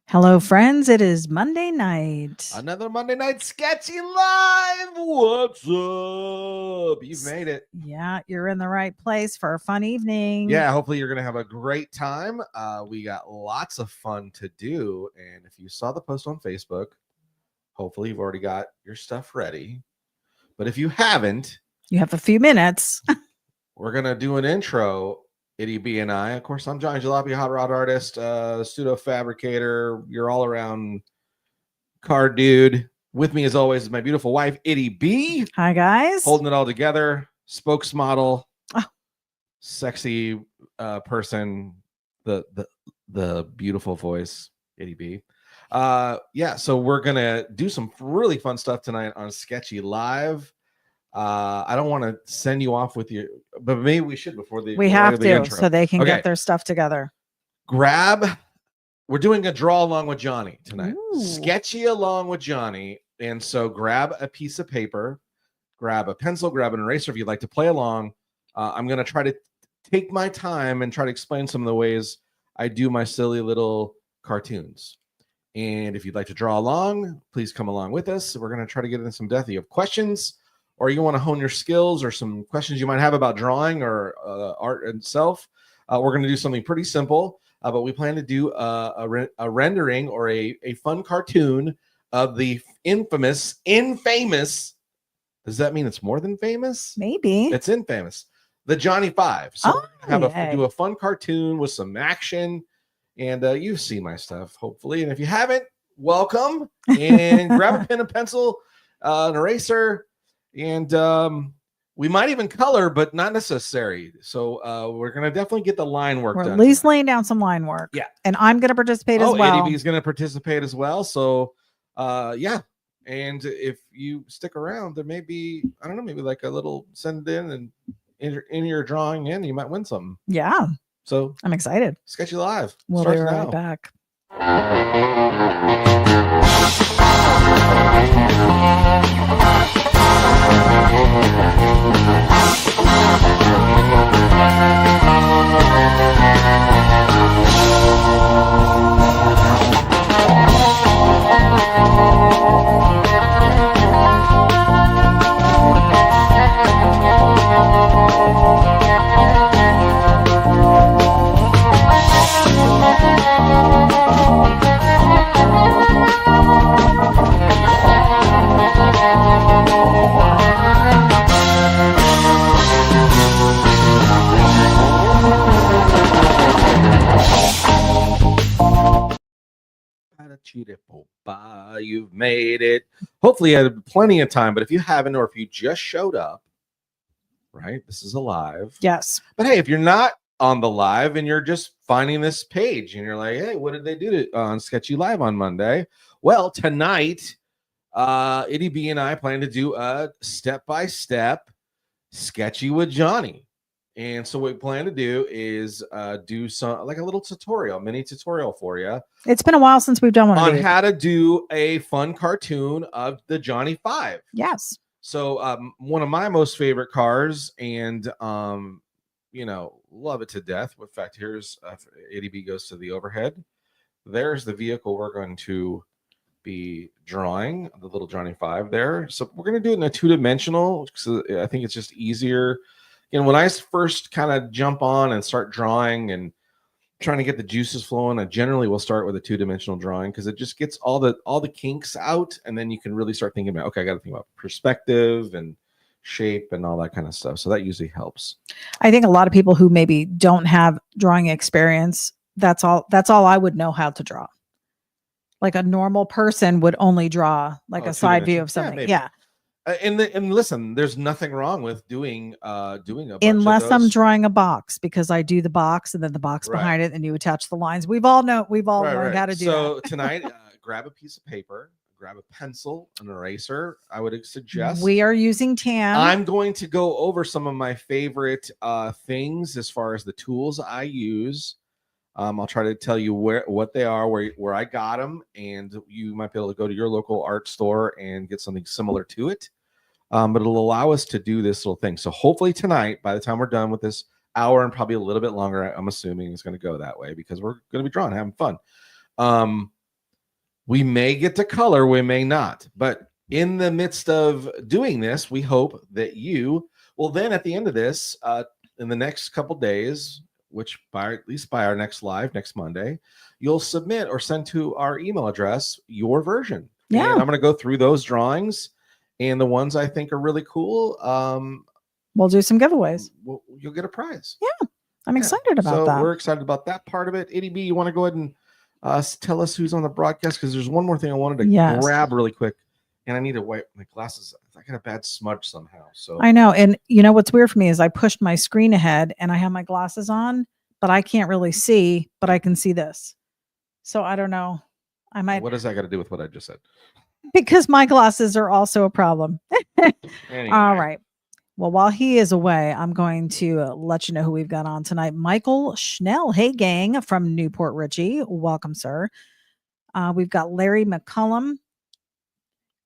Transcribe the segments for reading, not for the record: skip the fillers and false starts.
Hello, friends. It is Monday night. Another Monday night Sketchy Live. What's up? You've made it. Yeah, you're in the right place for a fun evening. Yeah, hopefully you're going to have a great time. We got lots of fun to do. And if you saw the post on Facebook, hopefully you've already got your stuff ready. But if you haven't, you have a few minutes. We're going to do an intro. Ity-B and I. Of course, I'm Johnny Jalopy, hot rod artist, pseudo fabricator. You're all around car dude. With me, as always, is my beautiful wife, Ity-B. Hi, guys. Holding it all together. Spokesmodel. Sexy person. The beautiful voice, Ity-B. Yeah, so we're going to do some really fun stuff tonight on Sketchy Live. I don't want to send you off with you, but maybe we should before we have to intro. So they can get their stuff together. We're doing a draw along with Johnny tonight. Ooh. Sketchy along with Johnny. And so grab a piece of paper, grab a pencil, grab an eraser if you'd like to play along. I'm going to try to take my time and try to explain some of the ways I do my silly little cartoons. And if you'd like to draw along, please come along with us. We're going to try to get into some depth. You have questions, or you want to hone your skills, or some questions you might have about drawing or art itself, we're going to do something pretty simple, but we plan to do a rendering or a fun cartoon of the infamous, does that mean it's more than famous? Maybe. It's infamous. The Johnny 5. So we're going to do a fun cartoon with some action, and you've seen my stuff, hopefully. And if you haven't, welcome, and grab a pen and pencil, an eraser, and we might even color, but not necessary. So we're going to definitely get the line work done. At least laying down some line work. Yeah. And I'm going to participate as well. Ity-B is going to participate as well. So, yeah. And if you stick around, there may be, I don't know, maybe like a little send in and in your drawing in, you might win something. Yeah. So I'm excited. Sketchy Live. We'll be right back. You've made it. Hopefully you had plenty of time, but if you haven't, or if you just showed up, right, this is a live. Yes. But hey, if you're not on the live and you're just finding this page and you're like, hey, what did they do on Sketchy Live on Monday? Well, tonight, Ity-B and I plan to do a step-by-step Sketchy with Johnny. And so what we plan to do is do some, like a little tutorial, mini tutorial for you. It's been a while since we've done one on how to do a fun cartoon of the Johnny 5. Yes. So one of my most favorite cars, and you know, love it to death. In fact, here's Ity-B goes to the overhead. There's the vehicle we're going to be drawing, the little Johnny 5 there. So we're going to do it in a two-dimensional, because I think it's just easier. You know, when I first kind of jump on and start drawing and trying to get the juices flowing, I generally will start with a two-dimensional drawing, because it just gets all the kinks out, and then you can really start thinking about, okay, I got to think about perspective and shape and all that kind of stuff. So that usually helps. I think a lot of people who maybe don't have drawing experience, that's all I would know how to draw. Like a normal person would only draw like a side view of something. Yeah. And listen, there's nothing wrong with doing a bunch unless of those. I'm drawing a box, because I do the box and then the box behind it, and you attach the lines. We've all learned how to do that. So tonight, grab a piece of paper, grab a pencil, an eraser. I would suggest we are using tan. I'm going to go over some of my favorite things as far as the tools I use. I'll try to tell you what they are, where I got them, and you might be able to go to your local art store and get something similar to it. But it'll allow us to do this little thing. So hopefully tonight, by the time we're done with this hour and probably a little bit longer, I'm assuming it's going to go that way, because we're going to be drawing, having fun. We may get to color, we may not. But in the midst of doing this, we hope that you will then at the end of this, in the next couple days, which at least by our next live next Monday, you'll submit or send to our email address your version. Yeah. And I'm going to go through those drawings, and the ones I think are really cool. We'll do some giveaways. You'll get a prize. Yeah. I'm excited about that. So we're excited about that part of it. Ity-B, you want to go ahead and tell us who's on the broadcast? Because there's one more thing I wanted to grab really quick, and I need to wipe my glasses. I got a bad smudge somehow. So I know. And you know what's weird for me is I pushed my screen ahead and I have my glasses on, but I can't really see, but I can see this. So I don't know. I might. What does that got to do with what I just said? Because my glasses are also a problem. Anyway. All right. Well, while he is away, I'm going to let you know who we've got on tonight. Michael Schnell. Hey, gang, from Newport Richie. Welcome, sir. We've got Larry McCullum.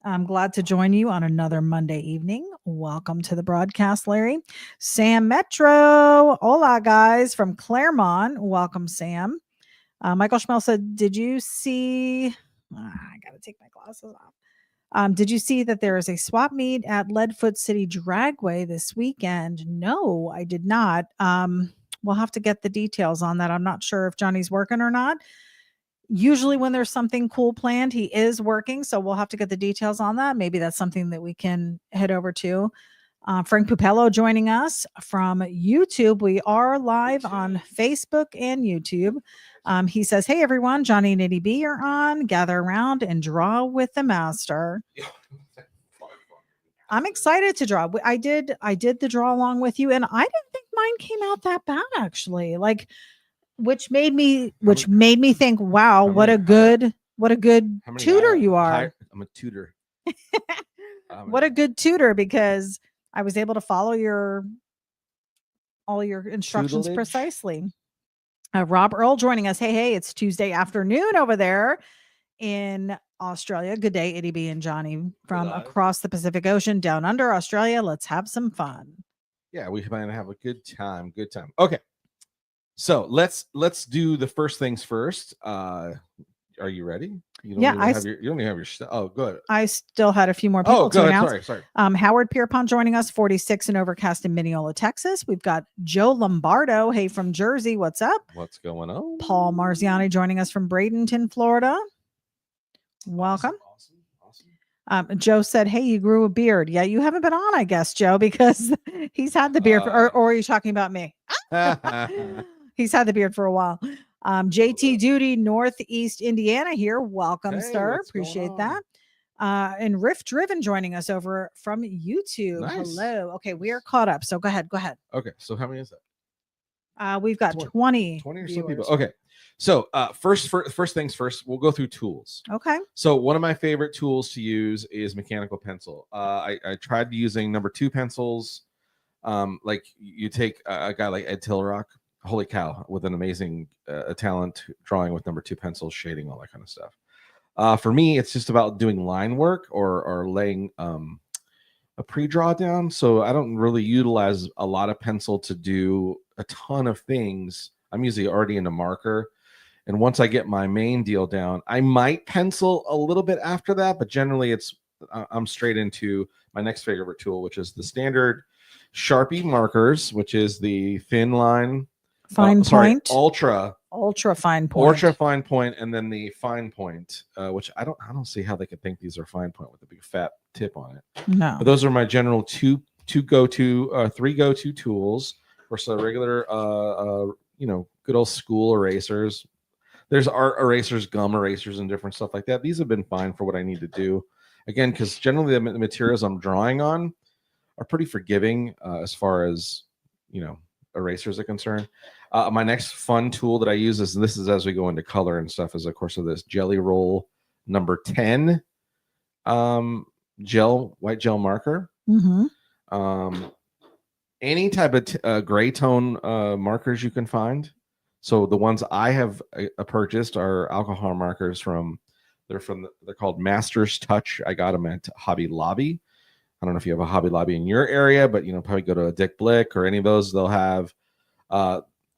I'm glad to join you on another Monday evening. Welcome to the broadcast, Larry. Sam Metro. Hola, guys, from Claremont. Welcome, Sam. Michael Schmel said, did you see... I got to take my glasses off. Did you see that there is a swap meet at Leadfoot City Dragway this weekend? No, I did not. We'll have to get the details on that. I'm not sure if Johnny's working or not. Usually when there's something cool planned, he is working. So we'll have to get the details on that. Maybe that's something that we can head over to. Frank Pupello joining us from YouTube. We are live on Facebook and YouTube. He says, hey, everyone, Johnny and Ity-B are on. Gather around and draw with the master. I'm excited to draw. I did the draw along with you, and I didn't think mine came out that bad, actually. Like, which made me think, wow, what a good tutor you are. I'm a tutor. What a good tutor, because I was able to follow all your instructions tutelage? Precisely. Rob Earl joining us. Hey, it's Tuesday afternoon over there in Australia. Good day, Ity-B and Johnny from across the Pacific Ocean down under Australia. Let's have some fun. Yeah, we might have a good time. Okay. So let's do the first things first. Are you ready? You don't even have your stuff. Oh, good. I still had a few more people to announce. Sorry. Howard Pierpont joining us, 46 and overcast in Mineola, Texas. We've got Joe Lombardo. Hey, from Jersey. What's up? What's going on? Paul Marziani joining us from Bradenton, Florida. Welcome. Awesome. Joe said, hey, you grew a beard. Yeah, you haven't been on, I guess, Joe, because he's had the beard or are you talking about me? He's had the beard for a while. JT Duty, Northeast Indiana here. Welcome, sir. Appreciate that. And Riff Driven joining us over from YouTube. Nice. Hello. Okay, we are caught up. So go ahead. Okay, so how many is that? We've got 20 or so people. Okay. So first things first, we'll go through tools. Okay. So one of my favorite tools to use is mechanical pencil. I tried using number 2 pencils. Like you take a guy like Ed Tillrock. Holy cow, with an amazing talent drawing with number 2 pencils, shading, all that kind of stuff. For me, it's just about doing line work or laying a pre-draw down. So I don't really utilize a lot of pencil to do a ton of things. I'm usually already in a marker. And once I get my main deal down, I might pencil a little bit after that, but generally I'm straight into my next favorite tool, which is the standard Sharpie markers, which is the thin line. Point. Ultra fine point. And then the fine point, which I don't see how they could think these are fine point with a big fat tip on it. No. But those are my general three go-to tools versus regular good old school erasers. There's art erasers, gum erasers, and different stuff like that. These have been fine for what I need to do. Again, because generally the materials I'm drawing on are pretty forgiving as far as erasers are concerned. My next fun tool that I use is as we go into color and stuff, is of course this Jelly Roll number 10 white gel marker. Mm-hmm. Any type of gray tone markers you can find. So the ones I have purchased are alcohol markers they're called Master's Touch. I got them at Hobby Lobby. I don't know if you have a Hobby Lobby in your area, but probably go to a Dick Blick or any of those. They'll have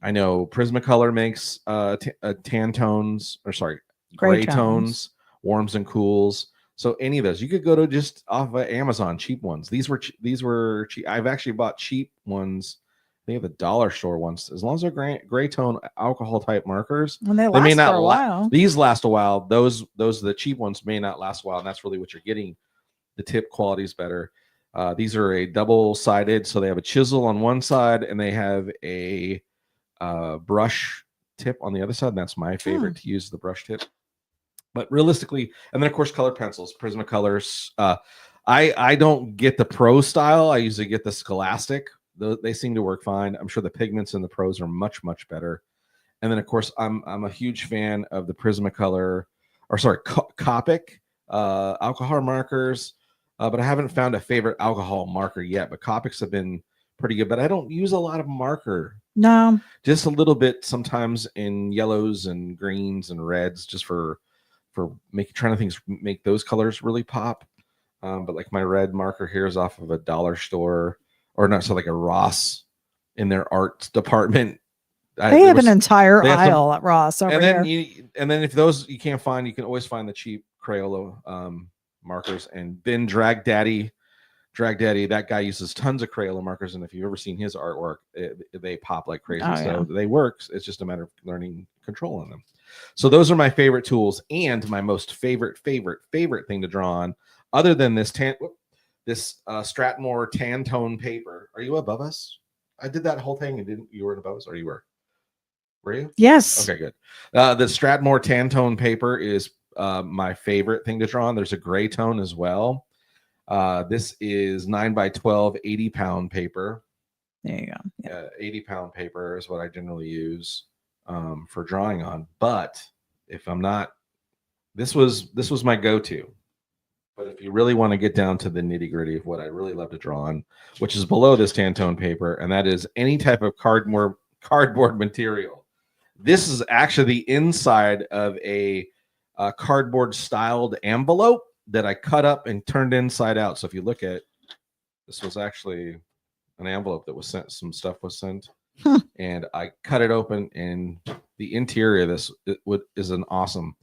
I know Prismacolor makes tan tones, or sorry, gray tones. warms and cools. So any of those, you could go to just off of Amazon, cheap ones. These were cheap. I've actually bought cheap ones. I think the dollar store ones, as long as they're gray tone alcohol type markers, And they may last not for a while. These last a while. Those the cheap ones may not last a while, and that's really what you're getting. The tip quality is better. These are a double-sided, so they have a chisel on one side and they have a brush tip on the other side. And that's my favorite to use, the brush tip. But realistically, and then of course colored pencils, Prismacolors. I don't get the pro style. I usually get the Scholastic. They seem to work fine. I'm sure the pigments in the pros are much better. And then of course I'm a huge fan of the Prismacolor, or sorry, Copic alcohol markers. But I haven't found a favorite alcohol marker yet. But Copics have been pretty good. But I don't use a lot of marker. No, just a little bit sometimes in yellows and greens and reds, just for trying to make those colors really pop. But like my red marker here is off of a dollar store, or not, so like a Ross in their art department. They have an entire aisle at Ross over here. And then if those you can't find, you can always find the cheap Crayola markers. And then Drag Daddy, that guy uses tons of Crayola markers, and if you've ever seen his artwork, they pop like crazy. So they work. It's just a matter of learning control on them. So those are my favorite tools, and my most favorite thing to draw on, other than this Strathmore tan tone paper. Are you above us? I did that whole thing, and you weren't above us, or you were? Were you? Yes. Okay, good. The Strathmore tan tone paper is my favorite thing to draw on. There's a gray tone as well. This is 9x12, 80-pound paper. There you go. Yeah. 80-pound paper is what I generally use for drawing on. But if I'm not, this was my go-to. But if you really want to get down to the nitty-gritty of what I really love to draw on, which is below this Pantone paper, and that is any type of cardboard material. This is actually the inside of a cardboard styled envelope that I cut up and turned inside out. So if you look at, this was actually an envelope that was sent, some stuff was sent, and I cut it open, and the interior of this is an awesome.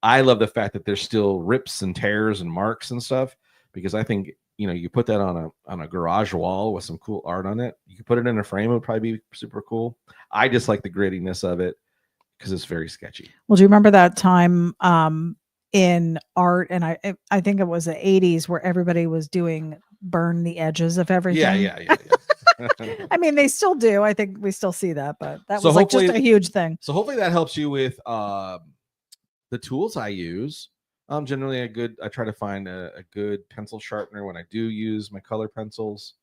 I love the fact that there's still rips and tears and marks and stuff, because I think, you put that on a garage wall with some cool art on it. You could put it in a frame, it would probably be super cool. I just like the grittiness of it because it's very sketchy. Well, do you remember that time in art, and I think it was the 80s, where everybody was doing burn the edges of everything? Yeah. I mean, they still do. I think we still see that, but that was like just a huge thing. So hopefully that helps you with the tools I use. Generally I try to find a good pencil sharpener when I do use my color pencils.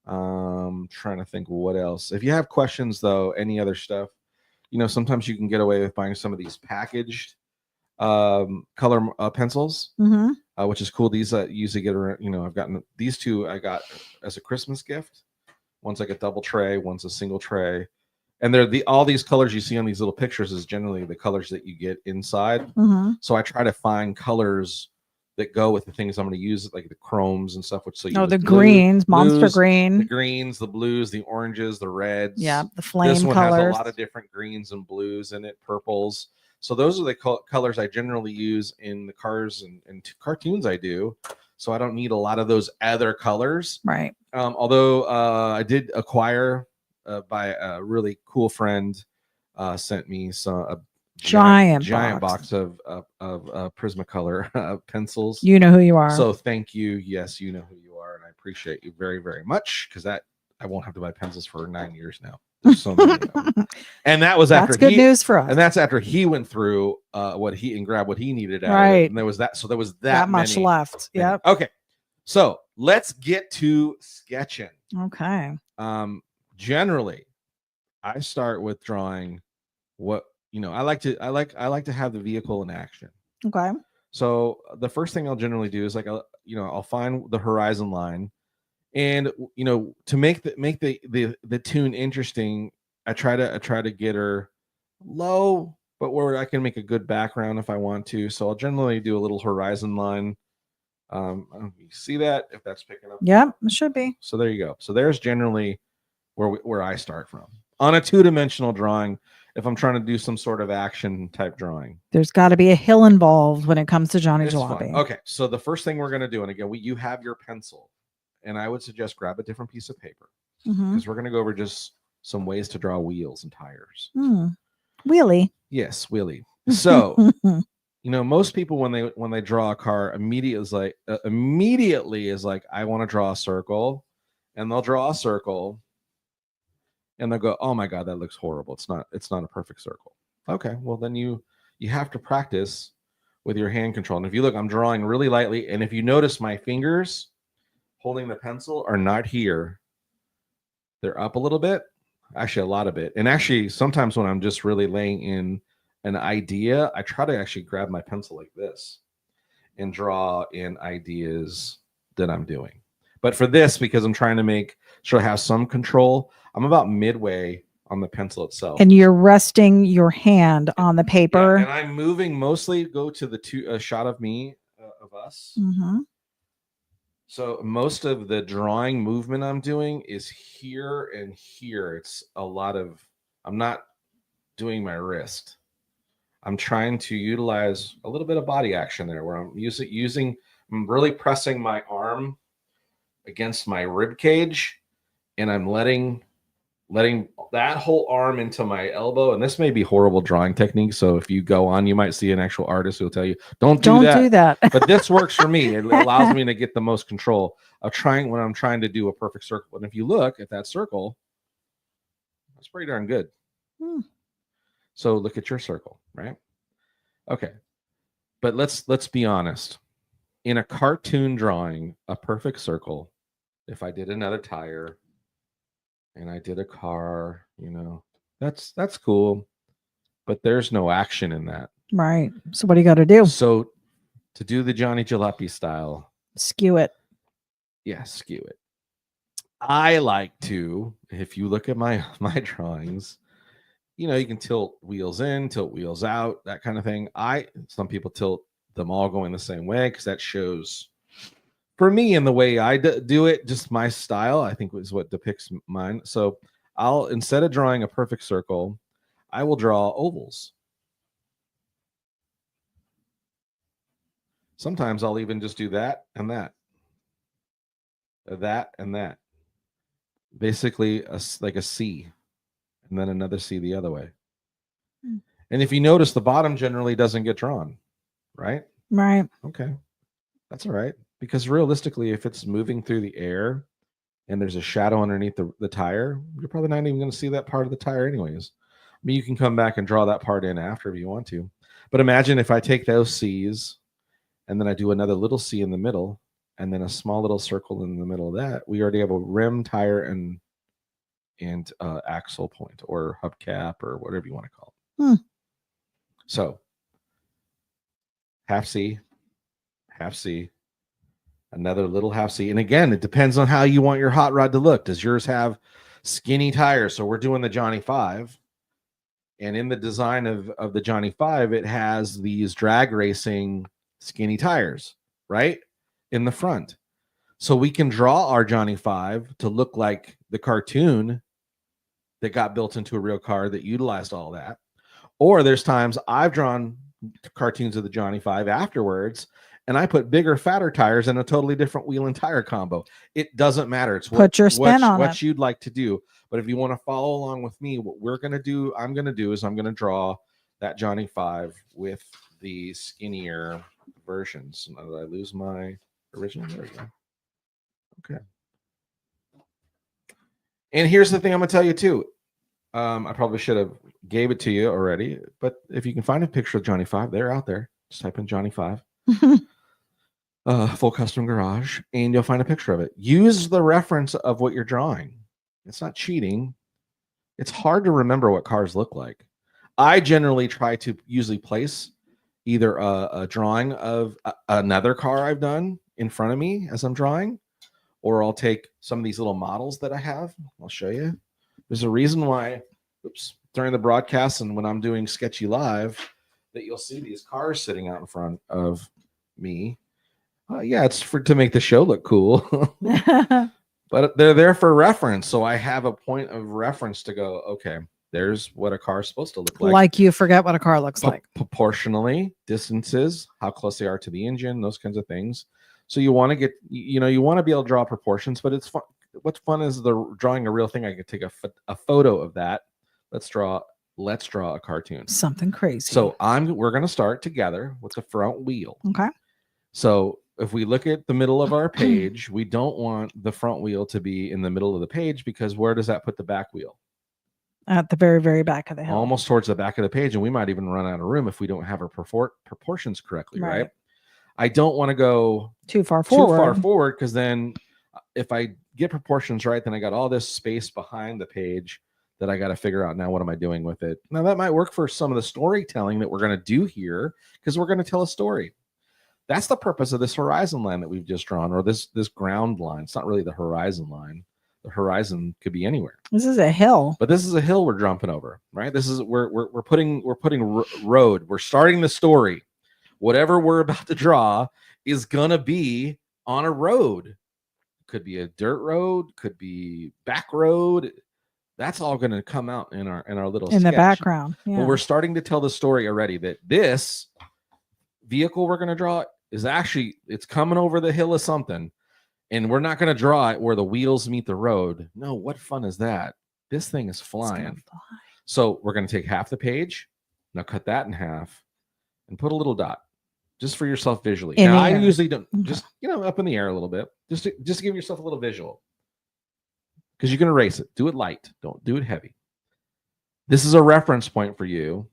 Trying to think what else. If you have questions though, any other stuff, sometimes you can get away with buying some of these packaged color pencils, which is cool. These usually get around, I've gotten these two I got as a Christmas gift. One's like a double tray, one's a single tray. And they're all these colors you see on these little pictures is generally the colors that you get inside. So I try to find colors that go with the things I'm going to use, like the chromes and stuff. The greens, monster green, the greens, the blues, the oranges, the reds. Yeah, the flame this one colors. Has a lot of different greens and blues in it, purples. So those are the colors I generally use in the cars and cartoons I do. So I don't need a lot of those other colors. Right. Although I did acquire by a really cool friend, sent me a giant box of Prismacolor pencils. You know who you are. So thank you. Yes, you know who you are, and I appreciate you very, very much, because I won't have to buy pencils for 9 years now. There's so many of them. And that was after good news for us. And that's after he went through grabbed what he needed out right. of it. And there was that much left. Yep. Okay. So let's get to sketching. Okay. Generally, I start with drawing what I like to have the vehicle in action. Okay. So the first thing I'll generally do is I'll find the horizon line, and to make the tune interesting, I try to get her low, but where I can make a good background if I want to. So I'll generally do a little horizon line. You see that, if that's picking up? Yeah, it should be. So there you go. So there's generally where I start from on a 2-dimensional drawing. if I'm trying to do some sort of action type drawing. There's got to be a hill involved when it comes to Johnny It's Jalopy. fun. Okay, so the first thing we're going to do, and again, you have your pencil, and I would suggest grab a different piece of paper because we're going to go over just some ways to draw wheels and tires. Wheelie. Yes, wheelie. So, most people when they draw a car immediately is like I want to draw a circle, and they'll draw a circle, and they'll go, "Oh my god, that looks horrible. It's not a perfect circle." Okay, well then you have to practice with your hand control. And if you look, I'm drawing really lightly, and if you notice my fingers holding the pencil are not here. They're up a little bit, actually a lot of it. And actually sometimes when I'm just really laying in an idea, I try to actually grab my pencil like this and draw in ideas that I'm doing. But for this, because I'm trying to make sure I have some control, I'm about midway on the pencil itself. And you're resting your hand on the paper. Yeah, and I'm moving mostly, go to the shot of me, of us. So most of the drawing movement I'm doing is here and here. It's a lot of, I'm not doing my wrist. I'm trying to utilize a little bit of body action there where I'm I'm really pressing my arm against my rib cage, and I'm letting that whole arm into my elbow. And this may be horrible drawing technique, so if you go on, you might see an actual artist who'll tell you don't do that. But this works for me. It allows me to get the most control of when I'm trying to do a perfect circle. And if you look at that circle, that's pretty darn good. So look at your circle, right? Okay, but let's be honest. In a cartoon drawing, a perfect circle, if I did another tire and I did a car, that's cool, but there's no action in that. Right. So what do you got to do? So to do the Johnny Jalopy style, skew it. Yeah, skew it. I like to, if you look at my drawings, you can tilt wheels in, tilt wheels out, that kind of thing. Some people tilt them all going the same way because that shows, for me, in the way I do it, just my style, I think is what depicts mine. So instead of drawing a perfect circle, I will draw ovals. Sometimes I'll even just do that and that, that and that. Basically, like a C, and then another C the other way. And if you notice, the bottom generally doesn't get drawn, right? Right. Okay. That's all right. Because realistically, if it's moving through the air and there's a shadow underneath the tire, you're probably not even going to see that part of the tire anyways. I mean, you can come back and draw that part in after if you want to. But imagine if I take those C's and then I do another little C in the middle and then a small little circle in the middle of that, we already have a rim, tire, and axle point or hubcap or whatever you want to call it. So half C, another little half C. And again, it depends on how you want your hot rod to look. Does yours have skinny tires? So we're doing the Johnny 5. And in the design of the Johnny 5, it has these drag racing skinny tires, right? In the front. So we can draw our Johnny 5 to look like the cartoon that got built into a real car that utilized all that. Or there's times I've drawn cartoons of the Johnny 5 afterwards, and I put bigger, fatter tires in a totally different wheel and tire combo. It doesn't matter. It's put your spin on what you'd like to do. But if you want to follow along with me, what I'm going to do is I'm going to draw that Johnny 5 with the skinnier versions. Did I lose my original? There we go. Okay. And here's the thing I'm going to tell you too. I probably should have gave it to you already, but if you can find a picture of Johnny 5, they're out there. Just type in Johnny 5. Full custom garage, and you'll find a picture of it. Use the reference of what you're drawing. It's not cheating. It's hard to remember what cars look like. I generally try to usually place either a drawing of another car I've done in front of me as I'm drawing, or I'll take some of these little models that I have. I'll show you. There's a reason why, during the broadcast and when I'm doing Sketchy Live, that you'll see these cars sitting out in front of me. Yeah, it's to make the show look cool. But they're there for reference. So I have a point of reference to go, okay, there's what a car is supposed to look like. Like you forget what a car looks like. Proportionally, distances, how close they are to the engine, those kinds of things. So you want to get, you want to be able to draw proportions, but it's fun. What's fun is drawing a real thing. I could take a photo of that. Let's draw a cartoon. Something crazy. So we're going to start together with the front wheel. Okay. So if we look at the middle of our page, we don't want the front wheel to be in the middle of the page, because where does that put the back wheel? At the very, very back of the hill. Almost towards the back of the page, and we might even run out of room if we don't have our proportions correctly, right? I don't want to go too far forward, because then if I get proportions right, then I got all this space behind the page that I got to figure out now, what am I doing with it? Now that might work for some of the storytelling that we're going to do here, because we're going to tell a story. That's the purpose of this horizon line that we've just drawn, or this ground line. It's not really the horizon line. The horizon could be anywhere. This is a hill, but this is a hill we're jumping over, right? This is we're putting road. We're starting the story. Whatever we're about to draw is gonna be on a road. Could be a dirt road, could be back road. That's all going to come out in our little sketch. The background. Yeah. But we're starting to tell the story already that this vehicle we're going to draw is actually, it's coming over the hill of something, and we're not going to draw it where the wheels meet the road. No, what fun is that? This thing is flying. So we're going to take half the page. Now cut that in half and put a little dot just for yourself visually. Now I usually don't, just, up in the air a little bit, just to give yourself a little visual, because you can erase it. Do it light. Don't do it heavy. This is a reference point for you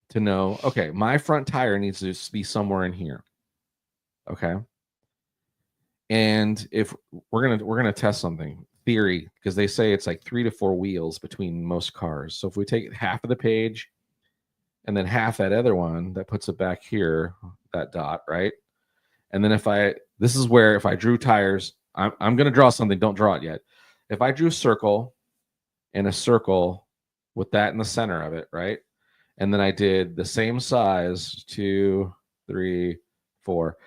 to know, okay, my front tire needs to be somewhere in here. Okay. And if we're going to test something, theory, because they say it's like 3 to 4 wheels between most cars. So if we take half of the page and then half that other one, that puts it back here, that dot, right? And then this is where if I drew tires, I'm going to draw something. Don't draw it yet. If I drew a circle and a circle with that in the center of it, right? And then I did the same size, 2, 3, 4.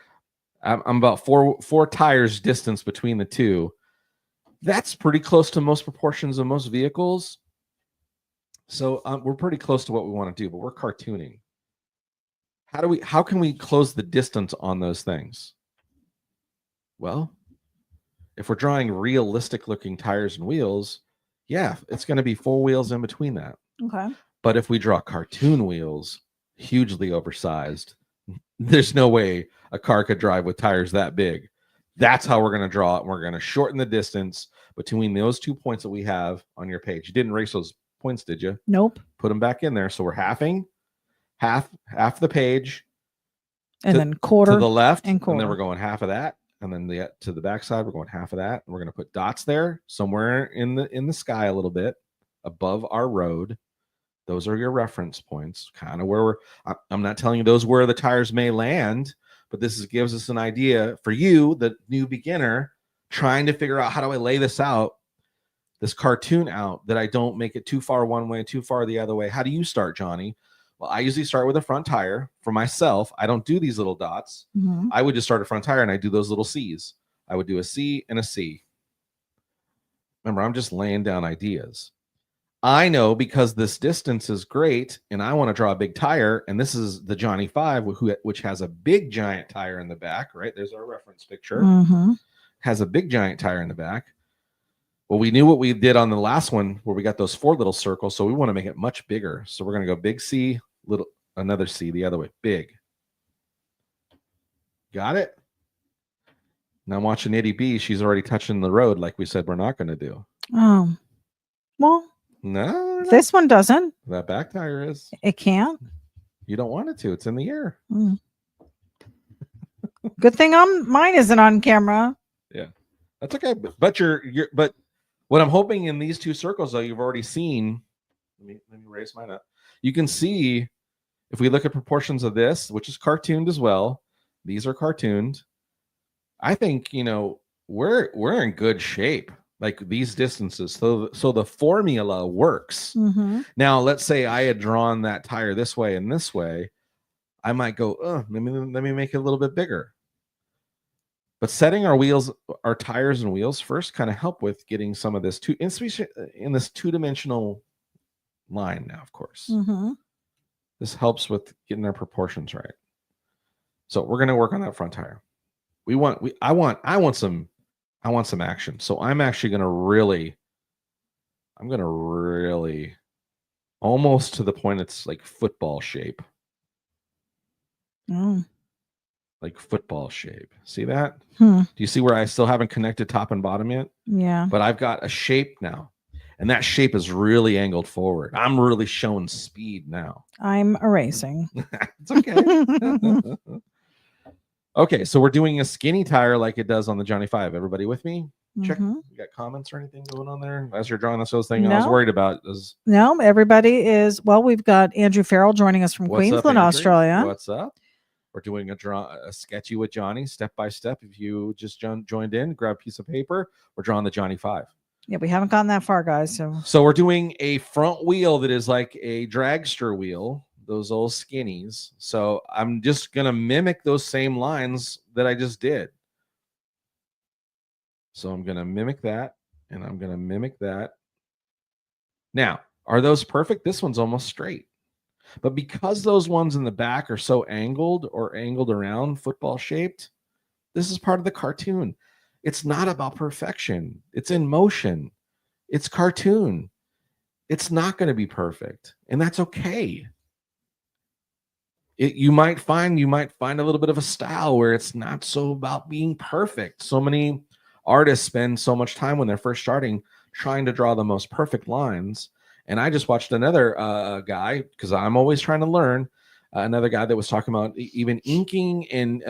I'm about four tires distance between the two. That's pretty close to most proportions of most vehicles. So we're pretty close to what we want to do, but we're cartooning. How can we close the distance on those things? Well, if we're drawing realistic looking tires and wheels, yeah, it's going to be 4 wheels in between that. Okay. But if we draw cartoon wheels, hugely oversized, there's no way a car could drive with tires that big. That's how we're going to draw it. We're going to shorten the distance between those 2 points that we have on your page. You didn't erase those points, did you? Nope. Put them back in there. So we're halving half the page, and then quarter to the left, and then we're going half of that, and then to the back side we're going half of that, and we're going to put dots there somewhere in the sky a little bit above our road. Those are your reference points, kind of where I'm not telling you those where the tires may land, but this gives us an idea for you, the new beginner, trying to figure out, how do I lay this cartoon out, that I don't make it too far one way, too far the other way. How do you start, Johnny? Well, I usually start with a front tire. For myself, I don't do these little dots. Mm-hmm. I would just start a front tire and I do those little C's. I would do a C and a C. Remember, I'm just laying down ideas. I know, because this distance is great and I want to draw a big tire, and this is the Johnny 5, which has a big giant tire in the back, right? There's our reference picture. Mm-hmm. Has a big giant tire in the back. Well, we knew what we did on the last one where we got those 4 little circles, so we want to make it much bigger. So we're going to go big C, little, another C the other way, big. Got it? Now I'm watching Ity-B. She's already touching the road like we said we're not going to do. Oh, well. No. This one doesn't. That back tire is. It can't. You don't want it to. It's in the air. Mm. Good thing mine isn't on camera. Yeah, that's okay. But what I'm hoping in these 2 circles, though, you've already seen. Let me raise mine up. You can see, if we look at proportions of this, which is cartooned as well. These are cartooned. I think we're in good shape. Like these distances, so the formula works. Mm-hmm. Now, let's say I had drawn that tire this way and this way, I might go, let me make it a little bit bigger. But setting our tires and wheels first, kind of help with getting some of this in this 2-dimensional line now, of course. Mm-hmm. This helps with getting their proportions right. So we're going to work on that front tire. I want some action. So I'm going to really almost to the point it's like football shape. Oh. Like football shape. See that? Hmm. Do you see where I still haven't connected top and bottom yet? Yeah. But I've got a shape now. And that shape is really angled forward. I'm really showing speed now. I'm erasing. It's okay. Okay, so we're doing a skinny tire like it does on the Johnny 5. Everybody with me? Check. Mm-hmm. You got comments or anything going on there as you're drawing this whole thing? I was No. worried about is No, everybody is. Well, we've got Andrew Farrell joining us from what's up, Queensland, Andrew? Australia. What's up? We're doing a sketchy with Johnny, step by step. If you just joined in, grab a piece of paper. We're drawing the Johnny 5. Yeah, we haven't gotten that far, guys. So we're doing a front wheel that is like a dragster wheel, those old skinnies. So I'm just going to mimic those same lines that I just did. So I'm going to mimic that, and I'm going to mimic that. Now, are those perfect? This one's almost straight. But because those ones in the back are so angled or angled around football shaped, this is part of the cartoon. It's not about perfection. It's in motion. It's cartoon. It's not going to be perfect, and that's okay. You might find a little bit of a style where it's not so about being perfect. So many artists spend so much time when they're first starting trying to draw the most perfect lines. And I just watched another guy, because I'm always trying to learn, another guy that was talking about even inking and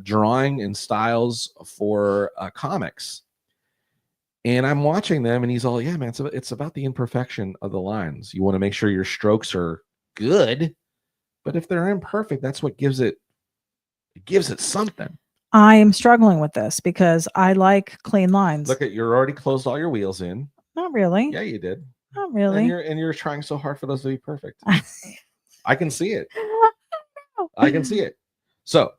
drawing and styles for comics. And I'm watching them, and he's all, yeah, man, it's about the imperfection of the lines. You want to make sure your strokes are good, but if they're imperfect, that's what gives it something. I am struggling with this because I like clean lines. Look, you're already closed all your wheels in. Not really. Yeah, you did. Not really. And you're trying so hard for those to be perfect. I can see it. I can see it. So,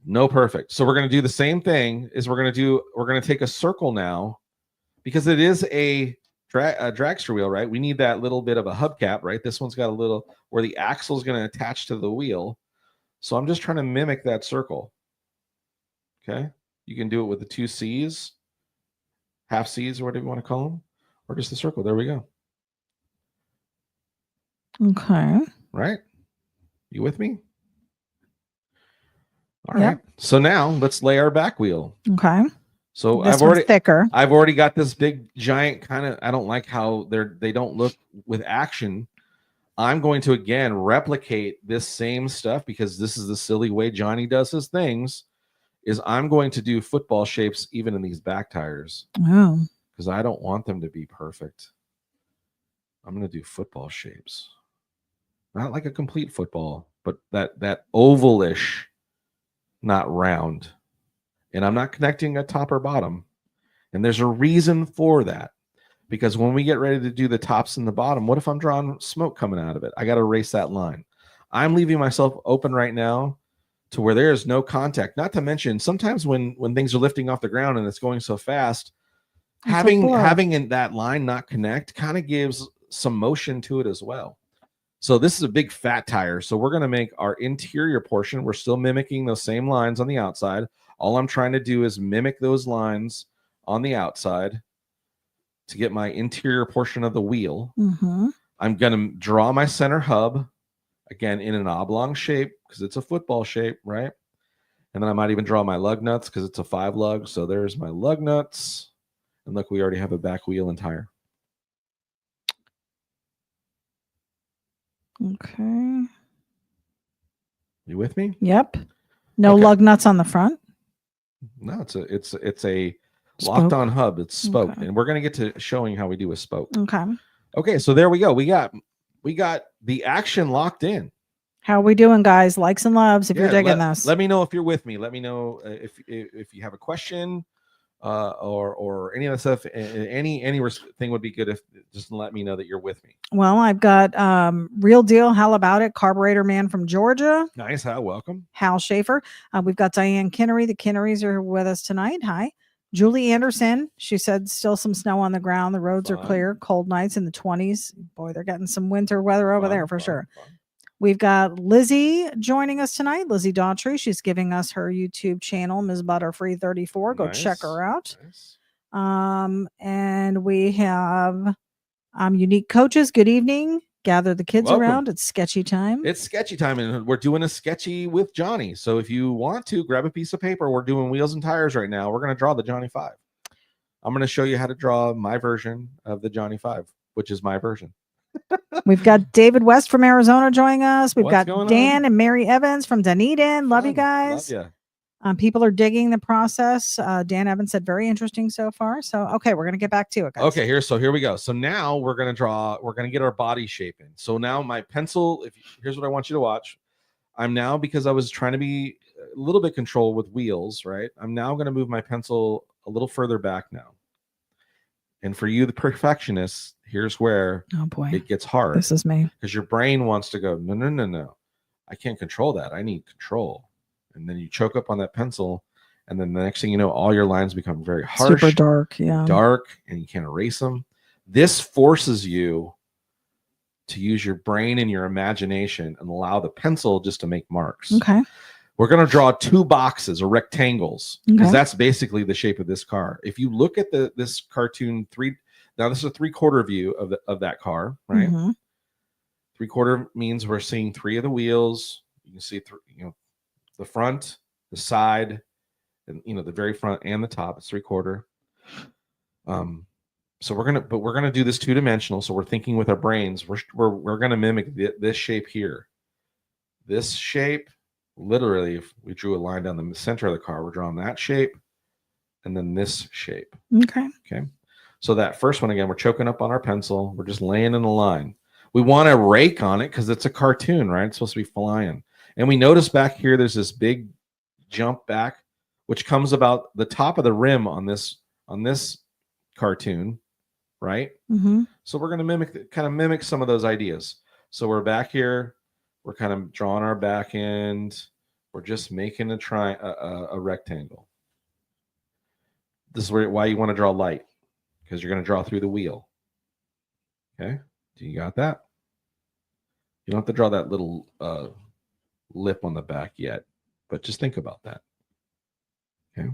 no perfect. So we're going to do the same thing. We're going to take a circle now, because it is a dragster wheel, right? We need that little bit of a hubcap, right? This one's got a little where the axle is going to attach to the wheel. So I'm just trying to mimic that circle. Okay. You can do it with the 2 C's, half C's, or whatever you want to call them, or just the circle. There we go. Okay. Right? You with me? All right. So now let's lay our back wheel. Okay. So I've already got this big giant kind of, I don't like how they don't look with action. I'm going to again replicate this same stuff, because this is the silly way Johnny does his things, is I'm going to do football shapes even in these back tires. Oh. Because I don't want them to be perfect. I'm going to do football shapes. Not like a complete football, but that ovalish, not round. And I'm not connecting a top or bottom. And there's a reason for that. Because when we get ready to do the tops and the bottom, what if I'm drawing smoke coming out of it? I got to erase that line. I'm leaving myself open right now to where there is no contact. Not to mention, sometimes when things are lifting off the ground and it's going so fast, having that line not connect kind of gives some motion to it as well. So this is a big fat tire. So we're going to make our interior portion. We're still mimicking those same lines on the outside. All I'm trying to do is mimic those lines on the outside to get my interior portion of the wheel. Mm-hmm. I'm going to draw my center hub, again, in an oblong shape, because it's a football shape, right? And then I might even draw my lug nuts, because it's a 5 lug. So there's my lug nuts. And look, we already have a back wheel and tire. Okay. You with me? Yep. No lug nuts on the front? No, it's a locked on hub. It's spoke. Okay. And we're going to get to showing how we do a spoke. Okay, so there we go. We got the action locked in. How are we doing, guys? Likes and loves if you're digging this. Let me know if you're with me. Let me know if you have a question or any of that stuff. Any thing would be good, if just let me know that you're with me. Well, I've got Real Deal, How About It, Carburetor Man from Georgia. Nice. Hal, welcome. Hal Schaefer. We've got Diane Kinnery. The Kinnerys are with us tonight. Hi. Julie Anderson, she said still some snow on the ground. The roads are Fun. clear. Cold nights in the 20s. Boy, they're getting some winter weather over there for sure. Fun. We've got Lizzie joining us tonight. Lizzie Daughtry. She's giving us her YouTube channel, Ms. Butterfree 34. Go check her out. Nice. And we have Unique Coaches. Good evening. Gather the kids around. It's sketchy time. It's sketchy time, and we're doing a sketchy with Johnny. So if you want to grab a piece of paper, we're doing wheels and tires right now. We're going to draw the Johnny 5. I'm going to show you how to draw my version of the Johnny 5, which is my version. We've got David West from Arizona joining us. We've What's got Dan and Mary Evans from Dunedin. Love you guys. Love you. People are digging the process. Dan Evans said very interesting so far. So, okay, we're going to get back to it, guys. Okay, here we go. So now we're going to draw, we're going to get our body shape in. So now my pencil, here's what I want you to watch. I'm now, because I was trying to be a little bit controlled with wheels, right? I'm now going to move my pencil a little further back now. And for you, the perfectionists, here's where it gets hard. This is me. Because your brain wants to go, no. I can't control that. I need control. And then you choke up on that pencil. And then the next thing you know, all your lines become very harsh. Super dark, yeah. Dark, and you can't erase them. This forces you to use your brain and your imagination and allow the pencil just to make marks. Okay. We're going to draw 2 boxes or rectangles because that's basically the shape of this car. If you look at this cartoon now this is a 3/4 view of that car, right? 3/4 means we're seeing 3 of the wheels. You can see the front, the side, and the very front and the top. It's 3/4. So we're gonna do this 2-dimensional. So we're thinking with our brains. We're gonna mimic this shape here. This shape. Literally, if we drew a line down the center of the car, we're drawing that shape and then this shape. Okay. So that first one, again, we're choking up on our pencil. We're just laying in a line. We want to rake on it because it's a cartoon, right? It's supposed to be flying. And we notice back here, there's this big jump back, which comes about the top of the rim on this cartoon, right? So we're going to kind of mimic some of those ideas. So we're back here. We're kind of drawing our back end. We're just making a rectangle. This is why you want to draw light, because you're going to draw through the wheel. Okay, do you got that? You don't have to draw that little lip on the back yet, but just think about that. Okay.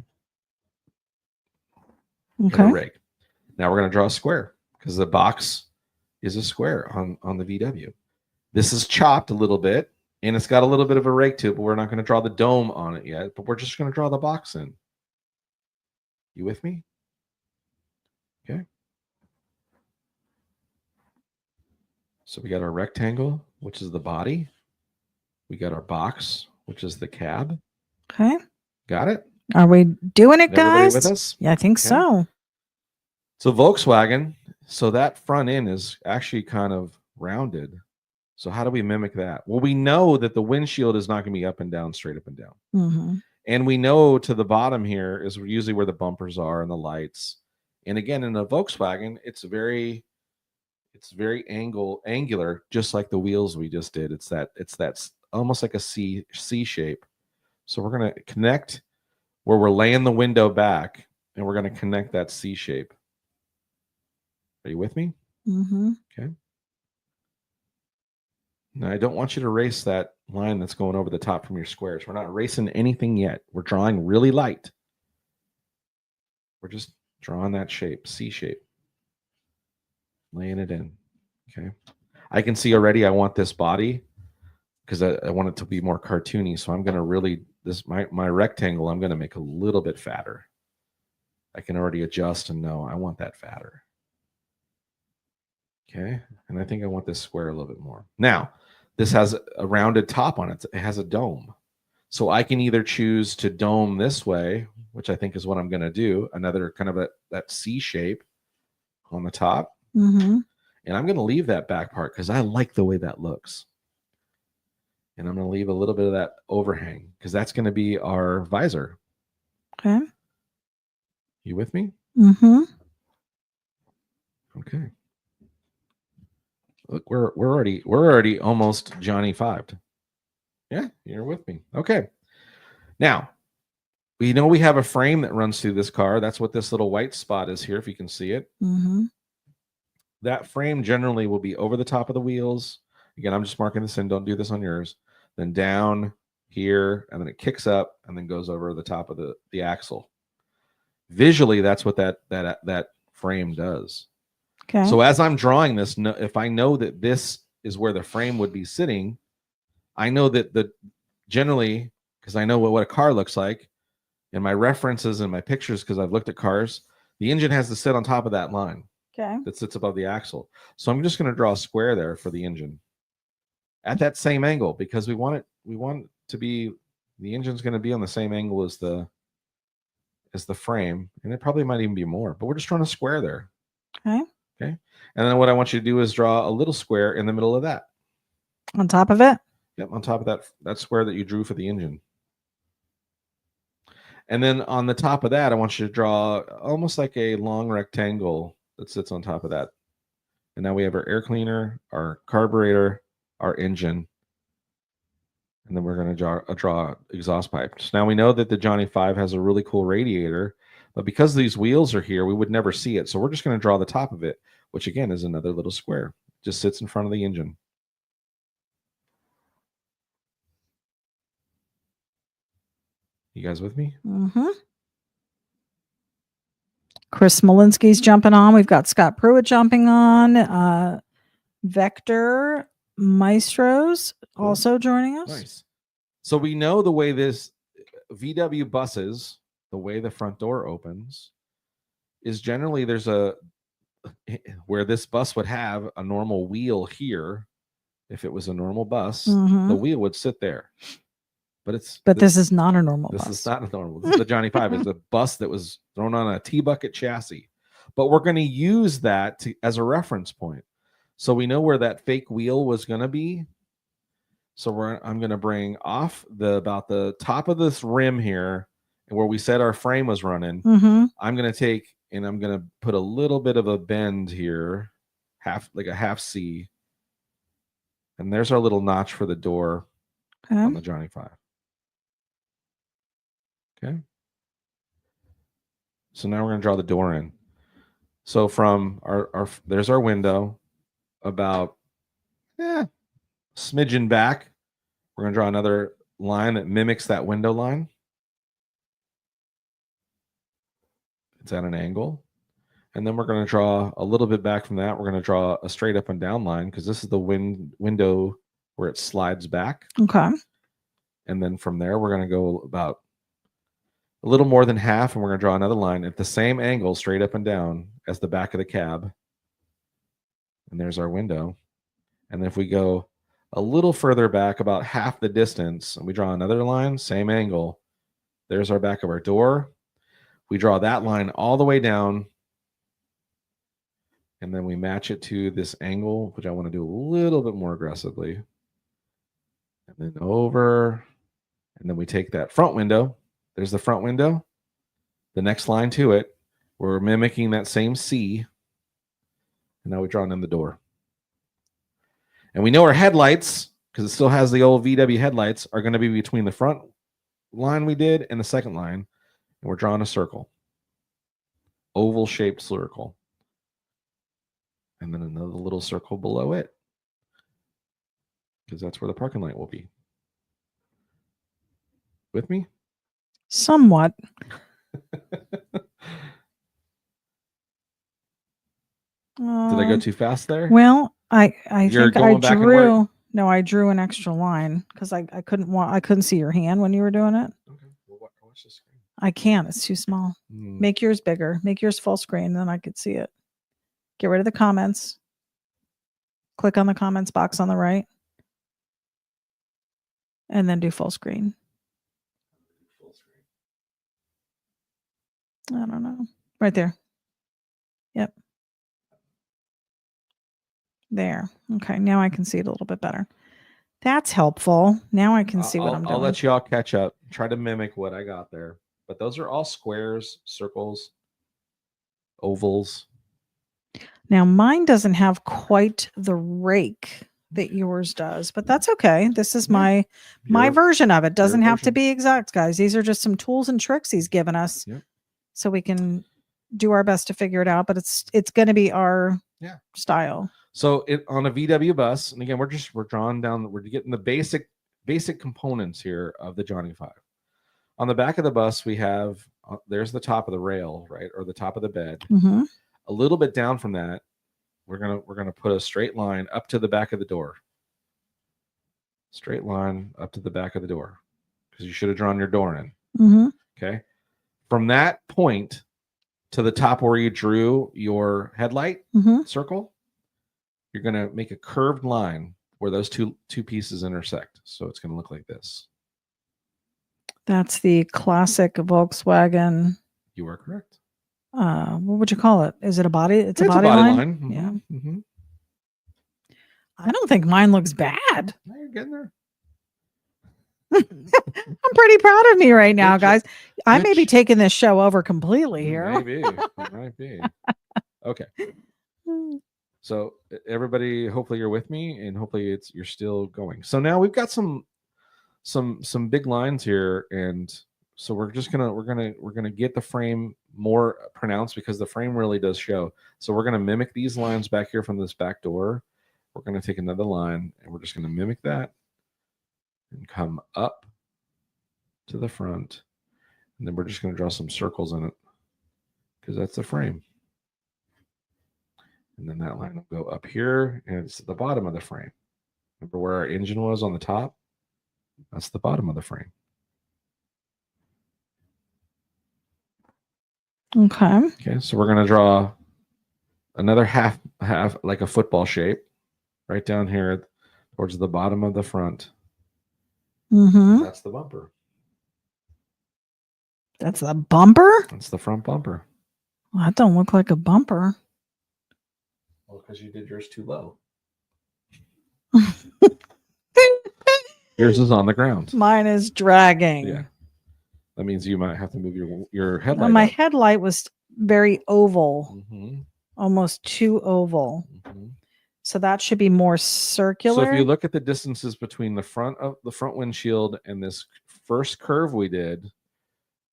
Rake. Now we're going to draw a square because the box is a square on the VW. This is chopped a little bit, and it's got a little bit of a rake to it, but we're not going to draw the dome on it yet, but we're just going to draw the box in. You with me? Okay. So we got our rectangle, which is the body. We got our box, which is the cab. Okay. Got it? Are we doing it, guys? Everybody with us? Yeah, I think so. So Volkswagen, so that front end is actually kind of rounded. So how do we mimic that? Well, we know that the windshield is not going to be up and down, straight up and down. And we know to the bottom here is usually where the bumpers are and the lights. And again, in a Volkswagen, it's very angular, just like the wheels we just did. It's that almost like a C shape. So we're going to connect where we're laying the window back, and we're going to connect that C shape. Are you with me? Okay. Now, I don't want you to erase that line that's going over the top from your squares. We're not erasing anything yet. We're drawing really light. We're just drawing that shape, C shape. Laying it in. Okay. I can see already I want this body because I want it to be more cartoony. So I'm going to really, my rectangle, I'm going to make a little bit fatter. I can already adjust and know I want that fatter. Okay. And I think I want this square a little bit more. Now, this has a rounded top on it. It has a dome. So I can either choose to dome this way, which I think is what I'm going to do. Another kind of that C shape on the top. And I'm going to leave that back part because I like the way that looks. And I'm going to leave a little bit of that overhang because that's going to be our visor. Okay. You with me? Okay. Look, we're already almost Johnny 5'd. Yeah, you're with me. Okay. Now, we know we have a frame that runs through this car. That's what this little white spot is here, if you can see it. Mm-hmm. That frame generally will be over the top of the wheels. Again, I'm just marking this in. Don't do this on yours. Then down here, and then it kicks up and then goes over the top of the axle. Visually, that's what that frame does. Okay. So as I'm drawing this, if I know that this is where the frame would be sitting, I know that generally, because I know what a car looks like, in my references and my pictures, because I've looked at cars, the engine has to sit on top of that line. Okay. That sits above the axle. So I'm just going to draw a square there for the engine at that same angle, because we want it to be, the engine's going to be on the same angle as the frame, and it probably might even be more, but we're just drawing a square there. Okay. Okay. And then what I want you to do is draw a little square in the middle of that. On top of it? Yep, on top of that square that you drew for the engine. And then on the top of that, I want you to draw almost like a long rectangle that sits on top of that. And now we have our air cleaner, our carburetor, our engine, and then we're going to draw exhaust pipes. Now we know that the Johnny 5 has a really cool radiator, but because these wheels are here, we would never see it. So we're just going to draw the top of it, which again is another little square. Just sits in front of the engine. You guys with me? Mm-hmm. Chris Smolinski's jumping on. We've got Scott Pruitt jumping on. Vector Maestros also joining us. Nice. So we know the way this VW buses, the way the front door opens, is generally there's where this bus would have a normal wheel here. If it was a normal bus, the wheel would sit there. But this is not a normal bus. This is not a normal. This is the Johnny 5. It's a bus that was thrown on a T-bucket chassis. But we're going to use that as a reference point. So we know where that fake wheel was going to be. So I'm going to bring off about the top of this rim here, and where we said our frame was running. I'm going to take and I'm going to put a little bit of a bend here, like a half C. And there's our little notch for the door on the Johnny 5. Okay. So now we're going to draw the door in. So from there's our window, about smidgen back, we're going to draw another line that mimics that window line. It's at an angle. And then we're going to draw a little bit back from that. We're going to draw a straight up and down line, because this is the window where it slides back. Okay. And then from there, we're going to go about a little more than half, and we're going to draw another line at the same angle, straight up and down, as the back of the cab. And there's our window. And then if we go a little further back, about half the distance, and we draw another line, same angle, there's our back of our door. We draw that line all the way down, and then we match it to this angle, which I want to do a little bit more aggressively. And then over, and then we take that front window. There's the front window. The next line to it, we're mimicking that same C. And now we're drawing in the door. And we know our headlights, because it still has the old VW headlights, are going to be between the front line we did and the second line. And we're drawing a circle. Oval-shaped circle. And then another little circle below it, because that's where the parking light will be. With me? Somewhat. Did I go too fast there? Well, I think I drew. No, I drew an extra line because I couldn't see your hand when you were doing it. Okay. Well, watch the screen. I can't. It's too small. Make yours bigger. Make yours full screen, then I could see it. Get rid of the comments. Click on the comments box on the right. And then do full screen. I don't know. Right there. Yep. There. Okay. Now I can see it a little bit better. That's helpful. Now I can see what I'm doing. I'll let you all catch up. Try to mimic what I got there. But those are all squares, circles, ovals. Now mine doesn't have quite the rake that yours does, but that's okay. This is Yeah. my Your- version of it. Doesn't have to version. be exact, guys. These are just some tools and tricks he's given us, Yep. so we can do our best to figure it out. But it's going to be our style. So on a VW bus, and again, we're drawing down. We're getting the basic components here of the Johnny 5. On the back of the bus, we have there's the top of the rail, right, or the top of the bed. Mm-hmm. A little bit down from that, we're gonna put a straight line up to the back of the door. Straight line up to the back of the door, because you should have drawn your door in. Mm-hmm. Okay. From that point to the top where you drew your headlight circle, you're gonna make a curved line where those two pieces intersect. So it's gonna look like this. That's the classic Volkswagen. You are correct. What would you call it? Is it a body? It's a body line. Mm-hmm. Yeah. Mm-hmm. I don't think mine looks bad. No, you're getting there. I'm pretty proud of me right now, guys. I may be taking this show over completely here. Maybe. It might be. Okay. So everybody, hopefully you're with me, and hopefully you're still going. So now we've got some big lines here, and so we're gonna get the frame more pronounced, because the frame really does show. So we're gonna mimic these lines back here from this back door. We're gonna take another line, and we're just gonna mimic that and come up to the front, and then we're just gonna draw some circles in it, because that's the frame. And then that line will go up here, and it's at the bottom of the frame. Remember where our engine was on the top? That's the bottom of the frame. Okay, so we're going to draw another half like a football shape right down here towards the bottom of the front. That's the bumper. That's the bumper? That's the front bumper. Well, that don't look like a bumper. Well, because you did yours too low. Yours is on the ground. Mine is dragging. Yeah. That means you might have to move your headlight. My headlight was very oval, almost too oval. So that should be more circular. So if you look at the distances between the front windshield and this first curve we did,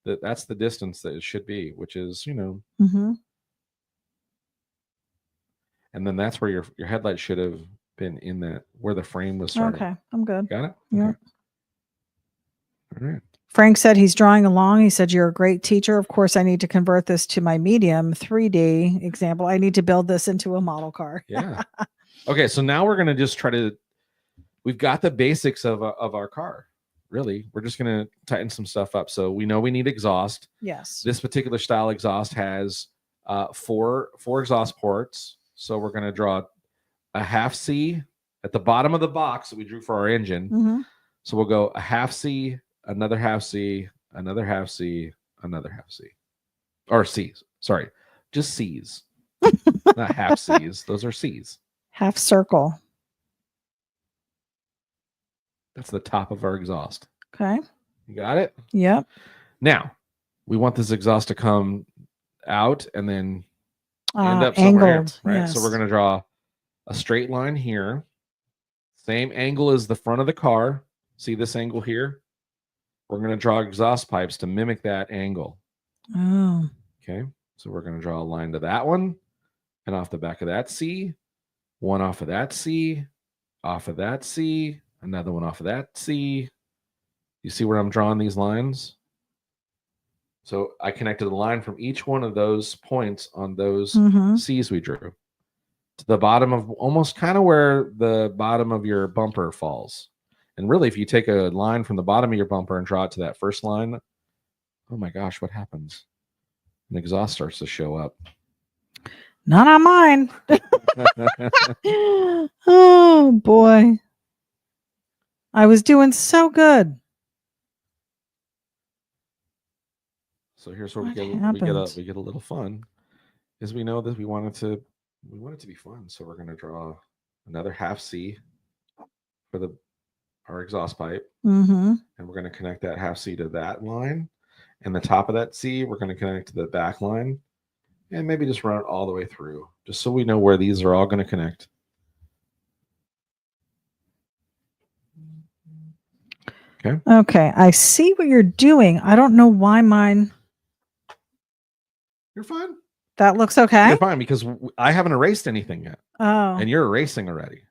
that's the distance that it should be, which is, and then that's where your headlight should have been in that, where the frame was starting. Okay, I'm good. Got it? Yeah. Okay. All right. Frank said he's drawing along. He said, you're a great teacher. Of course, I need to convert this to my medium 3D example. I need to build this into a model car. Yeah. Okay, so now we're going to just we've got the basics of our car. Really, we're just going to tighten some stuff up. So we know we need exhaust. Yes. This particular style exhaust has four exhaust ports. So we're going to draw a half C at the bottom of the box that we drew for our engine. So we'll go a half C, another half C, another half C, another half C. Or C's. Sorry. Just C's. Not half C's. Those are C's. Half circle. That's the top of our exhaust. Okay. You got it? Yep. Now, we want this exhaust to come out and then end up angled, somewhere here, right? Yes. So we're going to draw a straight line here. Same angle as the front of the car. See this angle here? We're going to draw exhaust pipes to mimic that angle. Oh. Okay. So we're going to draw a line to that one, and off the back of that C, one off of that C, off of that C, another one off of that C. You see where I'm drawing these lines? So I connected a line from each one of those points on those C's we drew to the bottom of almost kind of where the bottom of your bumper falls. And really, if you take a line from the bottom of your bumper and draw it to that first line, oh my gosh, what happens? An exhaust starts to show up. Not on mine. Oh boy. I was doing so good. So here's where we get a little fun, is we know that we want it to be fun. So we're going to draw another half C for our exhaust pipe, and we're going to connect that half C to that line, and the top of that C we're going to connect to the back line, and maybe just run it all the way through, just so we know where these are all going to connect. Okay. Okay. I see what you're doing. I don't know why mine. You're fine. That looks okay. You're fine because I haven't erased anything yet. Oh. And you're erasing already.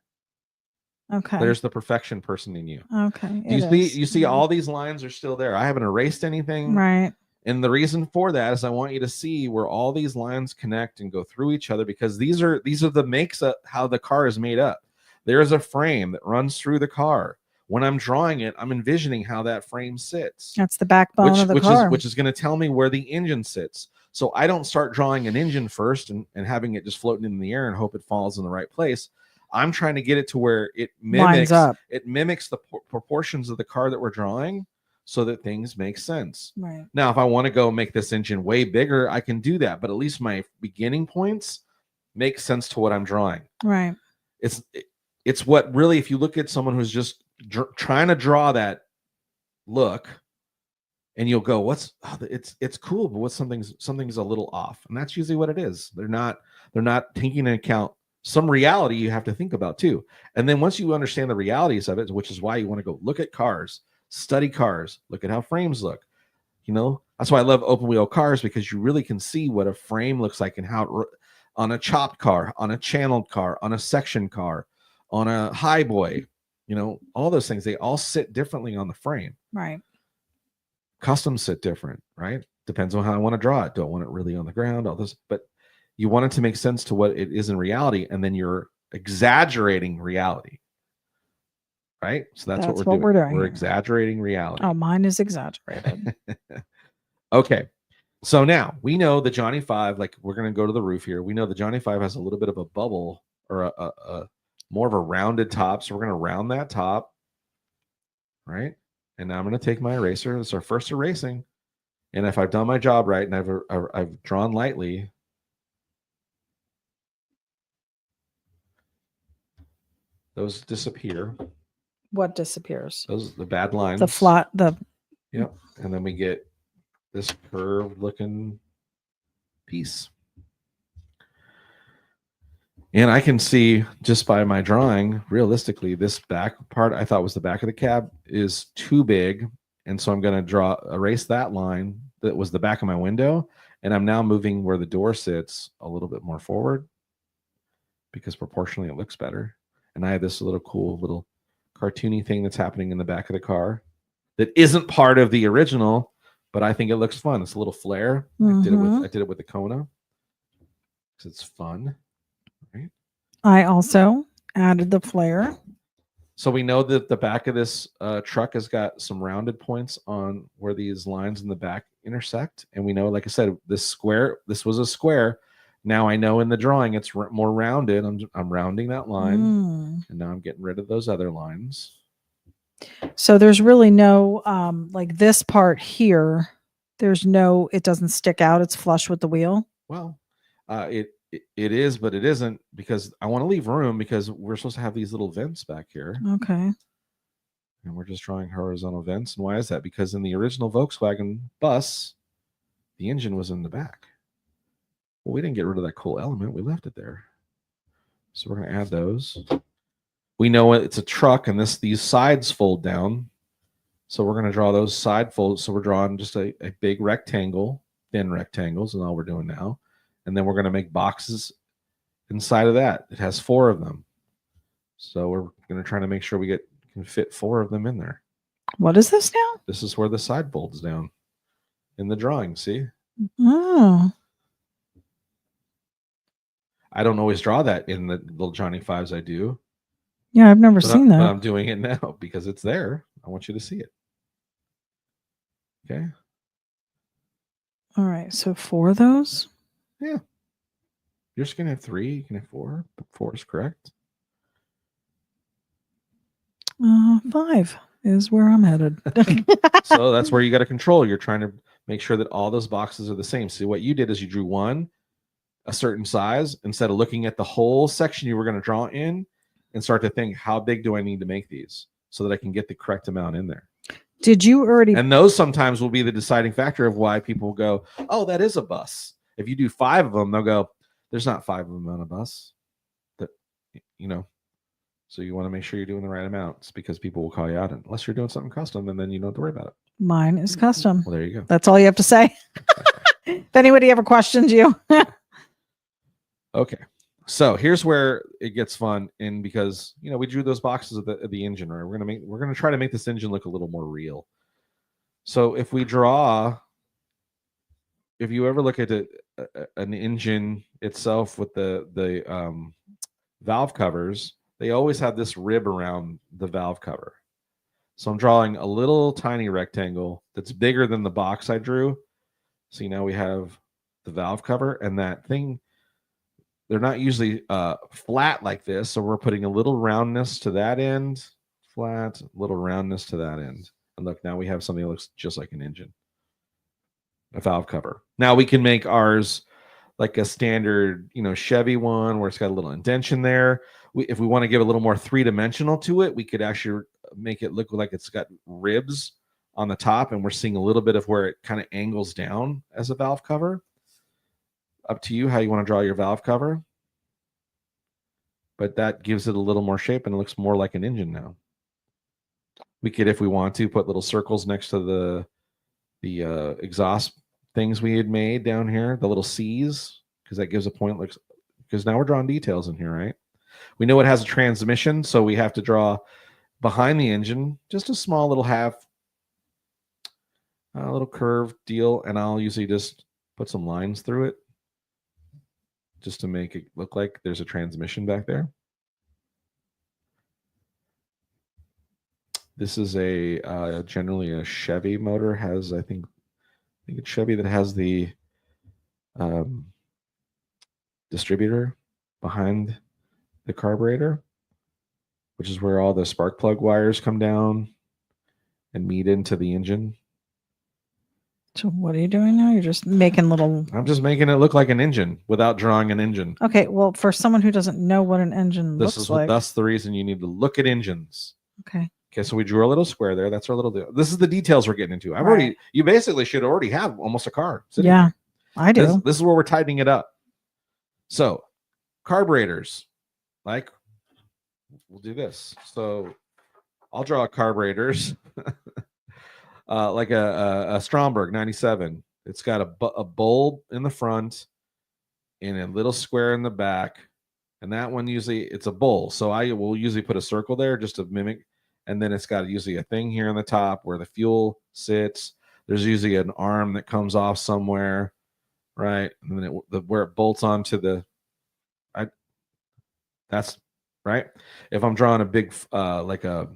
Okay. There's the perfection person in you. Okay. You see all these lines are still there. I haven't erased anything. Right. And the reason for that is I want you to see where all these lines connect and go through each other, because these are the makes up how the car is made up. There is a frame that runs through the car. When I'm drawing it, I'm envisioning how that frame sits. That's the backbone of the car. Which is going to tell me where the engine sits. So I don't start drawing an engine first and having it just floating in the air and hope it falls in the right place. I'm trying to get it to where it mimics the proportions of the car that we're drawing, so that things make sense. Right. Now, if I want to go make this engine way bigger, I can do that. But at least my beginning points make sense to what I'm drawing. Right. It's what really, if you look at someone who's just trying to draw that look, and you'll go, it's cool, but something's a little off. And that's usually what it is. They're not taking into account some reality you have to think about too. And then once you understand the realities of it, which is why you want to go look at cars, study cars, look at how frames look. That's why I love open wheel cars, because you really can see what a frame looks like and how on a chopped car, on a channeled car, on a section car, on a high boy, all those things, they all sit differently on the frame. Right. Customs sit different, right? Depends on how I want to draw it. Don't want it really on the ground, all this, but you want it to make sense to what it is in reality, and then you're exaggerating reality. Right? So that's what we're doing. We're exaggerating reality. Oh, mine is exaggerated. Okay. So now we know the Johnny 5, like we're going to go to the roof here. We know the Johnny 5 has a little bit of a bubble, or a more of a rounded top. So we're going to round that top. Right? And now I'm going to take my eraser. This is our first erasing. And if I've done my job right and I've drawn lightly, those disappear. What disappears? The bad lines. Yep. And then we get this curved looking piece. And I can see just by my drawing, realistically, this back part I thought was the back of the cab is too big. And so I'm going to erase that line that was the back of my window. And I'm now moving where the door sits a little bit more forward, because proportionally it looks better. And I have this cool little cartoony thing that's happening in the back of the car that isn't part of the original, but I think it looks fun. It's a little flare. Mm-hmm. I did it with the Kona because it's fun. Right? I also added the flare. So we know that the back of this truck has got some rounded points on where these lines in the back intersect. And we know, like I said, this was a square. Now I know in the drawing it's more rounded. I'm rounding that line, and now I'm getting rid of those other lines. So there's really no like this part here. It doesn't stick out. It's flush with the wheel. Well, it is, but it isn't, because I want to leave room, because we're supposed to have these little vents back here. Okay. And we're just drawing horizontal vents. And why is that? Because in the original Volkswagen bus, the engine was in the back. Well, we didn't get rid of that cool element. We left it there. So we're going to add those. We know it's a truck, and these sides fold down. So we're going to draw those side folds. So we're drawing just a big rectangle, thin rectangles, and all we're doing now. And then we're going to make boxes inside of that. It has 4 of them. So we're going to try to make sure we can fit 4 of them in there. What is this now? This is where the side folds down in the drawing. See? Oh. I don't always draw that in the little Johnny 5s I do. Yeah, I've never seen that. But I'm doing it now because it's there. I want you to see it. Okay. All right. So 4 of those? Yeah. You're just going to have 3. You can have 4, but 4 is correct. 5 is where I'm headed. So that's where you got to control. You're trying to make sure that all those boxes are the same. See, what you did is you drew one a certain size instead of looking at the whole section you were going to draw in, and start to think, how big do I need to make these so that I can get the correct amount in there? Did you already? And those sometimes will be the deciding factor of why people go, oh, that is a bus. If you do 5 of them, they'll go, there's not 5 of them on a bus. That, So you want to make sure you're doing the right amounts because people will call you out unless you're doing something custom, and then you don't have to worry about it. Mine is custom. Well, there you go. That's all you have to say. If anybody ever questions you. Okay. So here's where it gets fun, and because we drew those boxes of the engine, right? We're gonna try to make this engine look a little more real. So if you ever look at an engine itself with the valve covers, they always have this rib around the valve cover. So I'm drawing a little tiny rectangle that's bigger than the box I drew. See, now we have the valve cover, and that thing, they're not usually flat like this, so we're putting a little roundness to that end, flat, little roundness to that end. And look, now we have something that looks just like an engine, a valve cover. Now we can make ours like a standard, Chevy one where it's got a little indentation there. If we want to give a little more three-dimensional to it, we could actually make it look like it's got ribs on the top, and we're seeing a little bit of where it kind of angles down as a valve cover. Up to you how you want to draw your valve cover. But that gives it a little more shape, and it looks more like an engine now. We could, if we want to, put little circles next to the exhaust things we had made down here, the little C's, because that gives a point. Because now we're drawing details in here, right? We know it has a transmission, so we have to draw behind the engine just a small little a little curved deal, and I'll usually just put some lines through it just to make it look like there's a transmission back there. This is generally a Chevy motor. Has I think it's Chevy that has the distributor behind the carburetor, which is where all the spark plug wires come down and meet into the engine. So what are you doing now? You're just making little... I'm just making it look like an engine without drawing an engine. Okay, well, for someone who doesn't know what an engine looks like... That's the reason you need to look at engines. Okay. Okay, so we drew a little square there. That's our little deal. This is the details we're getting into. You basically should already have almost a car. Yeah, I do. This is where we're tightening it up. So, carburetors, like, we'll do this. So, I'll draw carburetors, like a Stromberg 97. It's got a bulb in the front and a little square in the back. And that one usually, it's a bowl. So I will usually put a circle there just to mimic. And then it's got usually a thing here on the top where the fuel sits. There's usually an arm that comes off somewhere, right? And then where it bolts onto that's right. If I'm drawing a big, like a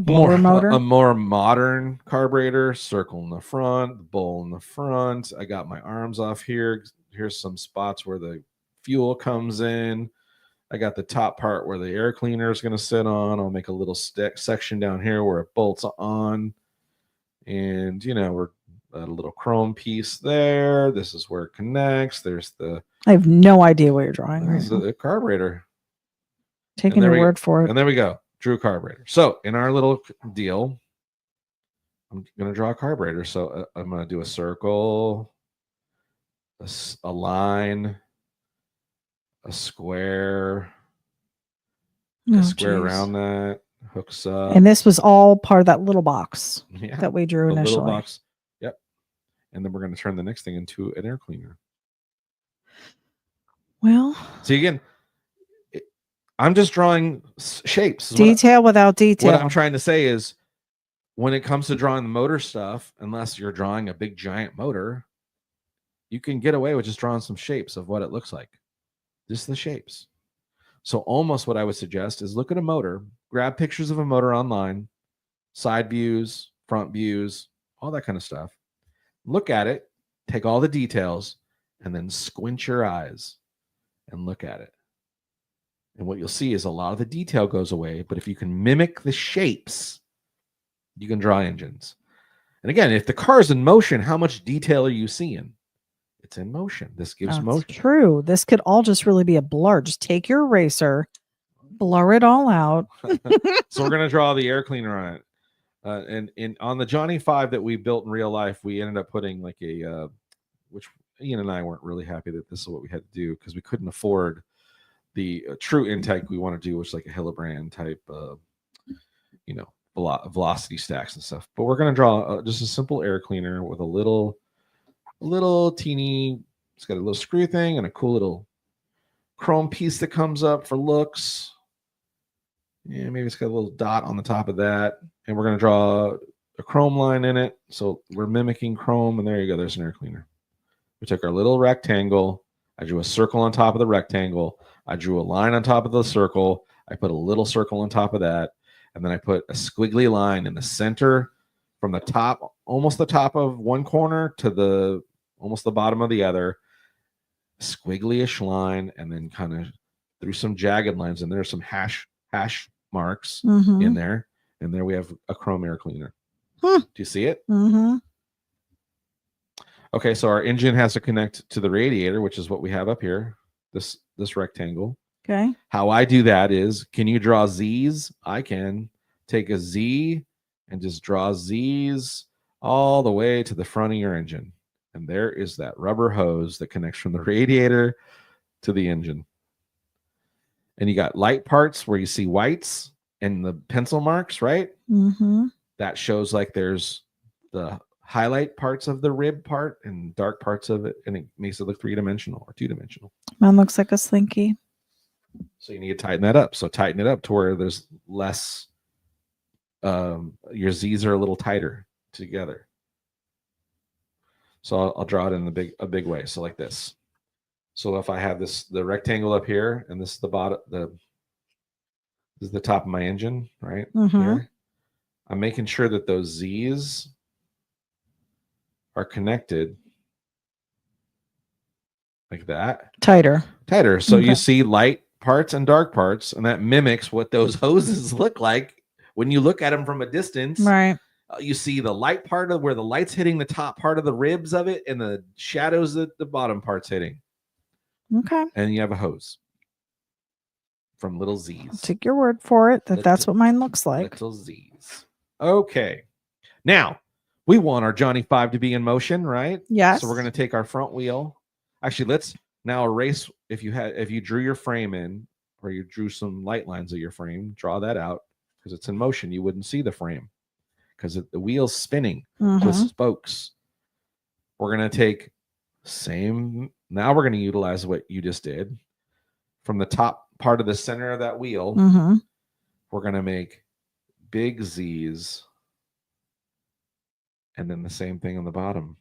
more motor, a more modern carburetor, circle in the front, the bowl in the front. I got my arms off here. Here's some spots where the fuel comes in. I got the top part where the air cleaner is going to sit on. I'll make a little section down here where it bolts on. And, we're at a little chrome piece there. This is where it connects. There's I have no idea what you're drawing right now. The carburetor. Taking your word for it. And there we go. Drew carburetor. So in our little deal, I'm going to draw a carburetor. So I'm going to do a circle, a line, a square, around that, hooks up. And this was all part of that little box that we drew initially. Little box. Yep. And then we're going to turn the next thing into an air cleaner. Well, see, again, I'm just drawing shapes. Detail without detail. What I'm trying to say is when it comes to drawing the motor stuff, unless you're drawing a big giant motor, you can get away with just drawing some shapes of what it looks like. Just the shapes. So almost what I would suggest is look at a motor, grab pictures of a motor online, side views, front views, all that kind of stuff. Look at it, take all the details, and then squint your eyes and look at it. And what you'll see is a lot of the detail goes away, but if you can mimic the shapes, you can draw engines. And again, if the car is in motion, how much detail are you seeing? It's in motion. This gives motion. True. This could all just really be a blur. Just take your eraser, blur it all out. So we're going to draw the air cleaner on it. And on the Johnny 5 that we built in real life, we ended up putting like which Ian and I weren't really happy that this is what we had to do because we couldn't afford the true intake we want to do, which is like a Hillebrand type, velocity stacks and stuff. But we're going to draw just a simple air cleaner with a little teeny. It's got a little screw thing and a cool little chrome piece that comes up for looks. Yeah, maybe it's got a little dot on the top of that, and we're going to draw a chrome line in it. So we're mimicking chrome, and there you go. There's an air cleaner. We took our little rectangle. I drew a circle on top of the rectangle. I drew a line on top of the circle. I put a little circle on top of that. And then I put a squiggly line in the center from the top, almost the top of one corner to almost the bottom of the other. Squiggly-ish line, and then kind of threw some jagged lines. And there's some hash marks in there. And there we have a chrome air cleaner. Do you see it? Okay, so our engine has to connect to the radiator, which is what we have up here, this rectangle. Okay. How I do that is, can you draw Z's? I can take a Z and just draw Z's all the way to the front of your engine. And there is that rubber hose that connects from the radiator to the engine. And you got light parts where you see whites and the pencil marks, right? That shows like there's the highlight parts of the rib part and dark parts of it, and it makes it look 3-dimensional or 2-dimensional. Mine looks like a slinky. So you need to tighten that up. So tighten it up to where there's less, your Z's are a little tighter together. So I'll draw it in a big way. So like this. So if I have the rectangle up here, and this is the bottom, this is the top of my engine, right? Here. I'm making sure that those Z's are connected like that. Tighter. So you see light parts and dark parts, and that mimics what those hoses look like when you look at them from a distance. Right. You see the light part of where the light's hitting the top part of the ribs of it, and the shadows that the bottom part's hitting. Okay. And you have a hose from little Z's. I'll take your word for it that's what mine looks like. Little Z's. Okay. Now, we want our Johnny 5 to be in motion, right? Yes. So we're going to take our front wheel. Actually, let's now erase, if you drew your frame in, or you drew some light lines of your frame, draw that out, because it's in motion. You wouldn't see the frame because the wheel's spinning with spokes. We're going to take now we're going to utilize what you just did. From the top part of the center of that wheel, we're going to make big Z's, and then the same thing on the bottom.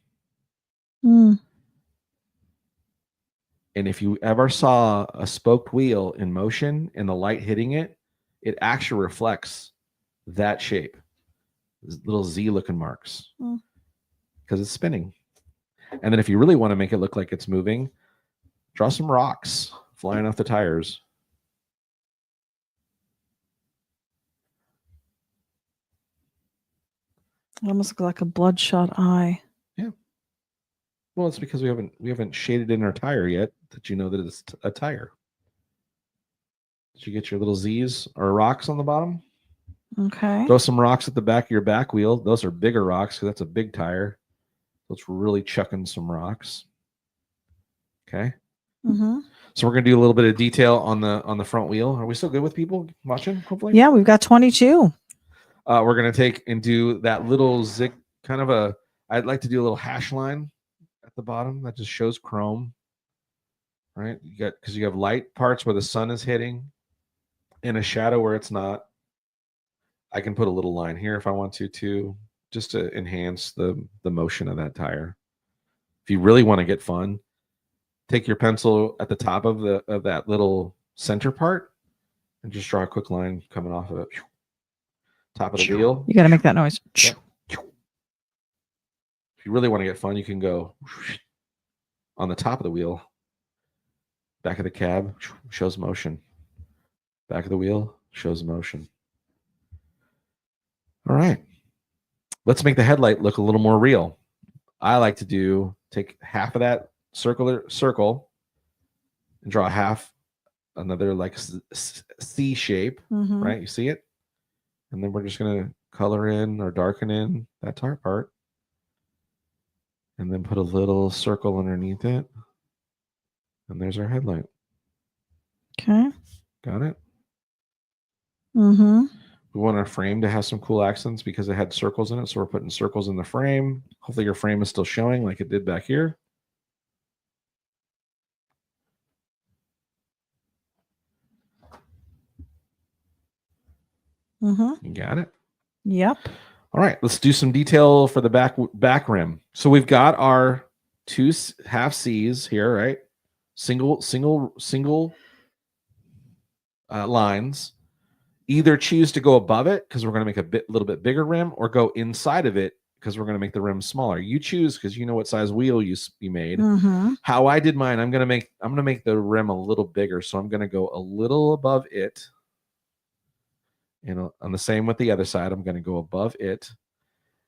And if you ever saw a spoked wheel in motion and the light hitting it, it actually reflects that shape, little Z looking marks, because it's spinning. And then if you really want to make it look like it's moving, draw some rocks flying off the tires. It almost looks like a bloodshot eye. Yeah. Well, it's because we haven't shaded in our tire yet that you know that it's a tire. Did you get your little Z's or rocks on the bottom? Okay. Throw some rocks at the back of your back wheel. Those are bigger rocks because that's a big tire. So it's really chucking some rocks. Okay. So we're gonna do a little bit of detail on the front wheel. Are we still good with people watching? Hopefully. Yeah, we've got 22. We're gonna take and do that little zig, kind of I'd like to do a little hash line at the bottom that just shows chrome. Right? Because you have light parts where the sun is hitting, and a shadow where it's not. I can put a little line here if I want to too, just to enhance the motion of that tire. If you really want to get fun, take your pencil at the top of that little center part and just draw a quick line coming off of it. Top of the wheel. You got to make that noise. Yeah. If you really want to get fun, you can go on the top of the wheel. Back of the cab shows motion. Back of the wheel shows motion. All right. Let's make the headlight look a little more real. I like to take half of that circle and draw another like C shape, right? You see it? And then we're just going to color in or darken in that tar part. And then put a little circle underneath it. And there's our headlight. Okay. Got it. Mm-hmm. We want our frame to have some cool accents because it had circles in it. So we're putting circles in the frame. Hopefully your frame is still showing like it did back here. Mm-hmm. You got it. Yep. All right, let's do some detail for the back rim. So we've got our two half C's here, right? Single lines. Either choose to go above it because we're going to make a little bit bigger rim, or go inside of it because we're going to make the rim smaller. You choose because you know what size wheel you made. Mm-hmm. How I did mine, I'm going to make the rim a little bigger, so I'm going to go a little above it. And on the same with the other side, I'm going to go above it.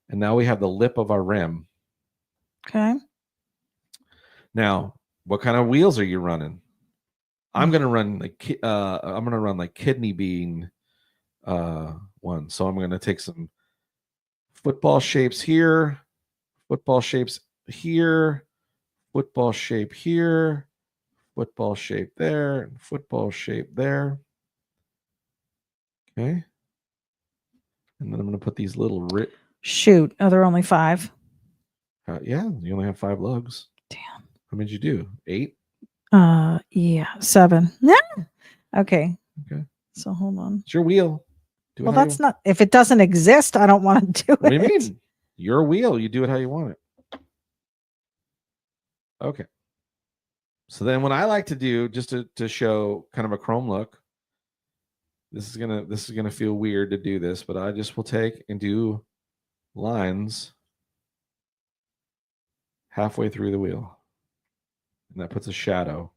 And now we have the lip of our rim. Okay. Now, what kind of wheels are you running? I'm going to run like kidney bean one. So I'm going to take some football shapes here, football shapes here, football shape here, football shape there, and football shape there. Okay. And then I'm going to put these little Shoot. Oh, there are only 5. Yeah, you only have 5 lugs. Damn. How many did you do? 8? Yeah, 7. Yeah. Okay. Okay. So hold on. It's your wheel. Well, that's not. If it doesn't exist, I don't want to do it. What do you mean? Your wheel. You do it how you want it. Okay. So then what I like to do, just to show kind of a chrome look, this is gonna feel weird to do this, but I just will take and do lines halfway through the wheel. And that puts a shadow.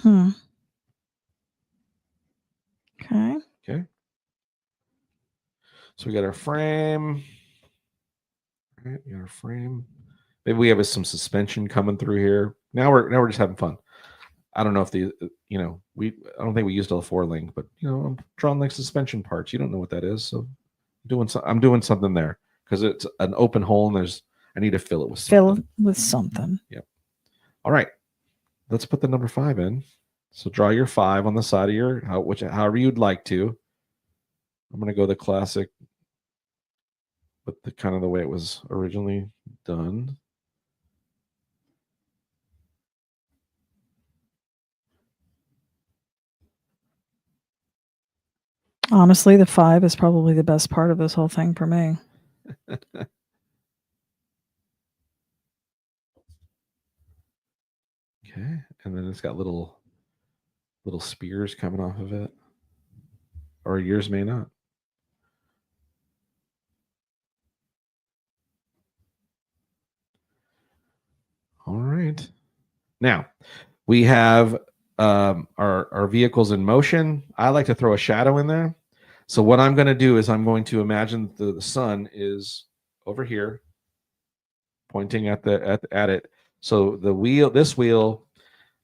Okay. Okay. So we got our frame. All right, we got our frame. Maybe we have some suspension coming through here. Now we're just having fun. I don't know if I don't think we used a 4-link, but I'm drawing like suspension parts. You don't know what that is, so I'm doing something there because it's an open hole and I need to fill it with something. Yep. All right, let's put the number 5 in. So draw your 5 on the side of however you'd like to. I'm gonna go the classic, but the kind of the way it was originally done. Honestly, the 5 is probably the best part of this whole thing for me. Okay, and then it's got little spears coming off of it, or yours may not. All right. Now we have our vehicles in motion. I like to throw a shadow in there. So what I'm going to do is I'm going to imagine the sun is over here, pointing at it. So this wheel,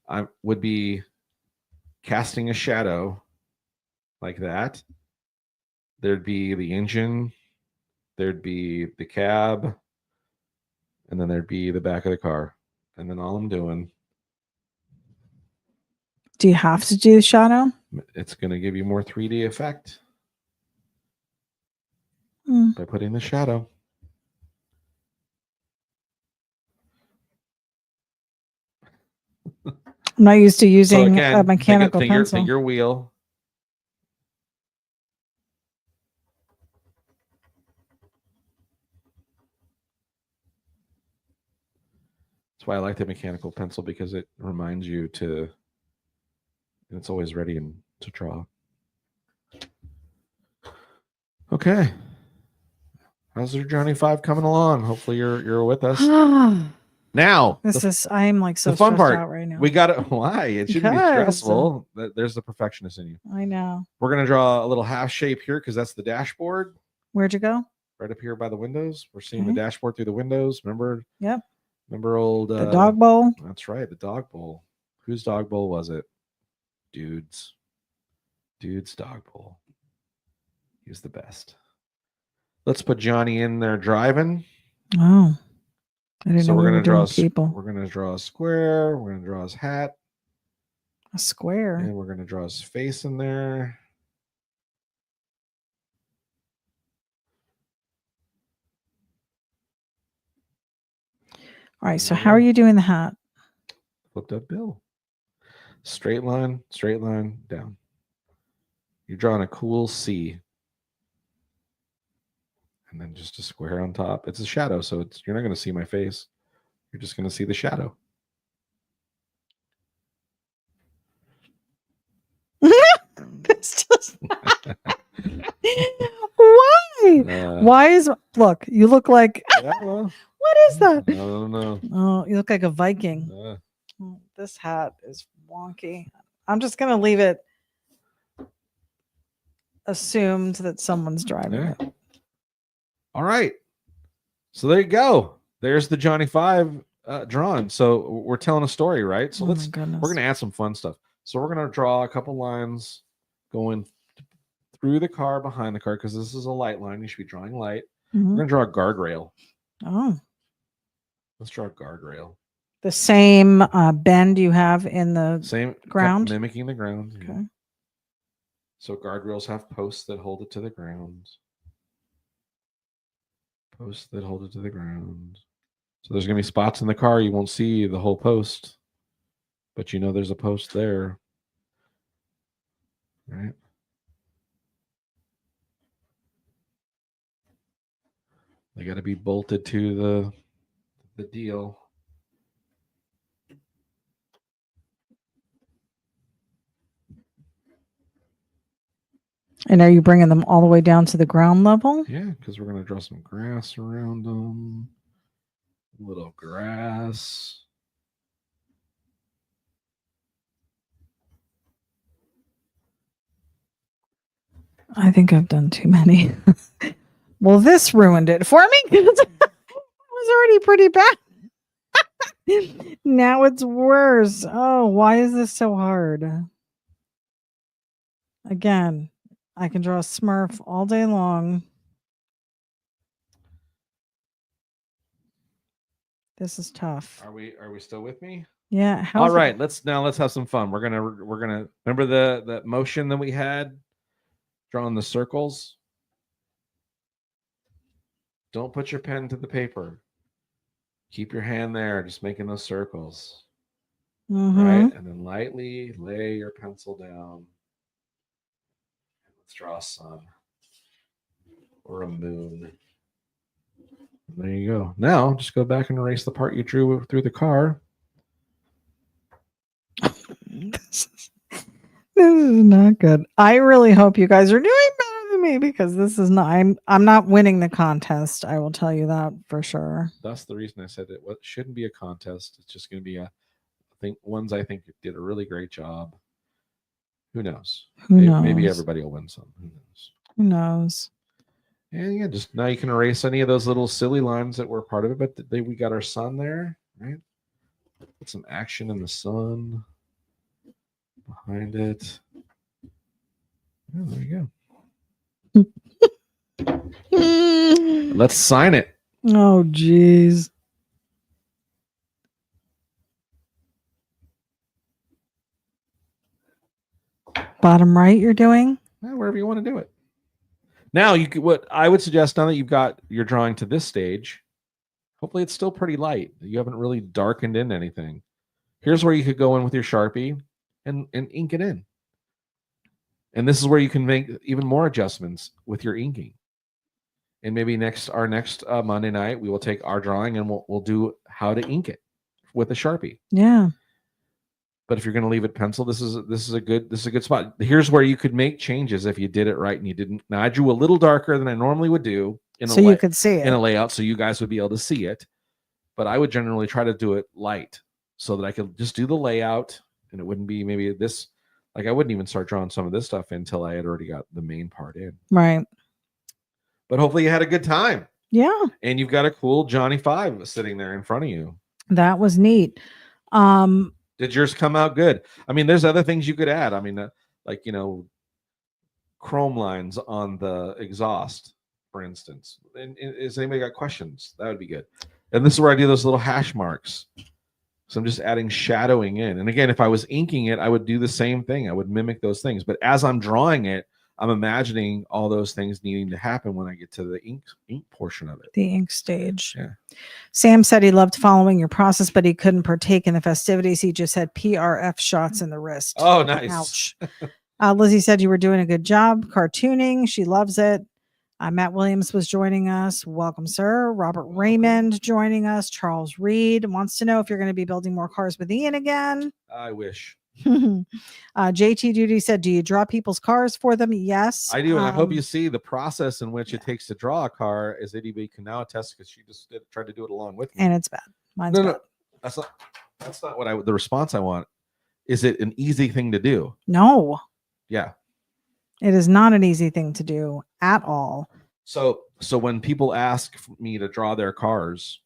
I would be casting a shadow like that. There'd be the engine, there'd be the cab, and then there'd be the back of the car. And then all I'm doing. Do you have to do the shadow? It's going to give you more 3D effect by putting the shadow. I'm not used to using a mechanical pencil. Think your wheel. That's why I like the mechanical pencil, because it reminds you it's always ready to draw. Okay. How's your Johnny 5 coming along? Hopefully you're with us. Now, I'm like so the fun stressed part out right now. We got it. Why? It shouldn't be stressful. There's the perfectionist in you. I know. We're going to draw a little half shape here because that's the dashboard. Where'd you go? Right up here by the windows. We're seeing the dashboard through the windows. Remember? Yep. Remember old the dog bowl? That's right, the dog bowl. Whose dog bowl was it? Dude's dog bowl. He was the best. Let's put Johnny in there driving. Oh. I didn't So know we're we gonna were draw doing people. we're gonna draw a square. We're gonna draw his hat, A square. and we're gonna draw his face in there. All right. So how are you doing the hat? Flipped up bill. Straight line, down. You're drawing a cool C. And then just a square on top. It's a shadow, so you're not going to see my face. You're just going to see the shadow. It's just why? Why is look? You look like what is that? I don't know. Oh, you look like a Viking. Oh, this hat is wonky. I'm just gonna leave it assumed that someone's driving it. All right. So there you go. There's the Johnny 5 drawn. So we're telling a story, right? So we're going to add some fun stuff. So we're going to draw a couple lines going through the car, behind the car, because this is a light line. You should be drawing light. We're going to draw a guardrail. Oh. Let's draw a guardrail. The same bend you have in the same ground? Mimicking the ground. Okay. Yeah. So guardrails have posts that hold it to the ground. Posts that hold it to the ground. So there's going to be spots in the car you won't see the whole post, but you know there's a post there. Right? They got to be bolted to the deal. And are you bringing them all the way down to the ground level? Yeah, because we're going to draw some grass around them. Little grass. I think I've done too many. Well, this ruined it for me. It was already pretty bad. Now it's worse. Oh, why is this so hard? Again, I can draw a Smurf all day long. This is tough. Are we still with me? Yeah. All right, let's have some fun. We're gonna remember the motion that we had, drawing the circles. Don't put your pen to the paper. Keep your hand there, just making those circles. Right? And then lightly lay your pencil down. Let's draw a sun or a moon. There you go. Now just go back and erase the part you drew through the car. This is not good. I really hope you guys are doing better than me, because this is not. I'm not winning the contest. I will tell you that for sure. That's the reason I said it shouldn't be a contest. It's just going to be ones I think did a really great job. Who knows? Maybe everybody will win some. Who knows? And yeah, just now you can erase any of those little silly lines that were part of it. But we got our sun there, right? Put some action in the sun behind it. Oh, there you go. Let's sign it. Oh, geez. Bottom right, you're doing? Wherever you want to do it. Now, what I would suggest, now that you've got your drawing to this stage, hopefully it's still pretty light. You haven't really darkened in anything. Here's where you could go in with your Sharpie and ink it in. And this is where you can make even more adjustments with your inking. And maybe our next Monday night, we will take our drawing and we'll do how to ink it with a Sharpie. Yeah. But if you're going to leave it pencil, this is a good spot. Here's where you could make changes if you did it right and you didn't. Now I drew a little darker than I normally would do you could see it in a layout, so you guys would be able to see it. But I would generally try to do it light so that I could just do the layout, and it wouldn't be maybe this. Like I wouldn't even start drawing some of this stuff until I had already got the main part in. Right. But hopefully you had a good time. Yeah. And you've got a cool Johnny 5 sitting there in front of you. That was neat. Did yours come out good? I mean, there's other things you could add. I mean, like, chrome lines on the exhaust, for instance. And is anybody got questions? That would be good. And this is where I do those little hash marks. So I'm just adding shadowing in. And again, if I was inking it, I would do the same thing. I would mimic those things. But as I'm drawing it, I'm imagining all those things needing to happen when I get to the ink portion of it. The ink stage. Yeah. Sam said he loved following your process, but he couldn't partake in the festivities. He just had PRF shots in the wrist. Oh, nice. Ouch. Lizzie said you were doing a good job cartooning. She loves it. Matt Williams was joining us. Welcome, sir. Robert Raymond joining us. Charles Reed wants to know if you're going to be building more cars with Ian again. I wish. JT Duty said, do you draw people's cars for them? Yes. I do. And I hope you see the process in which it takes to draw a car, as Ity-B can now attest, because she just tried to do it along with me. And it's bad. Mine's bad. No, that's not what the response I want. Is it an easy thing to do? No. Yeah. It is not an easy thing to do at all. So when people ask me to draw their cars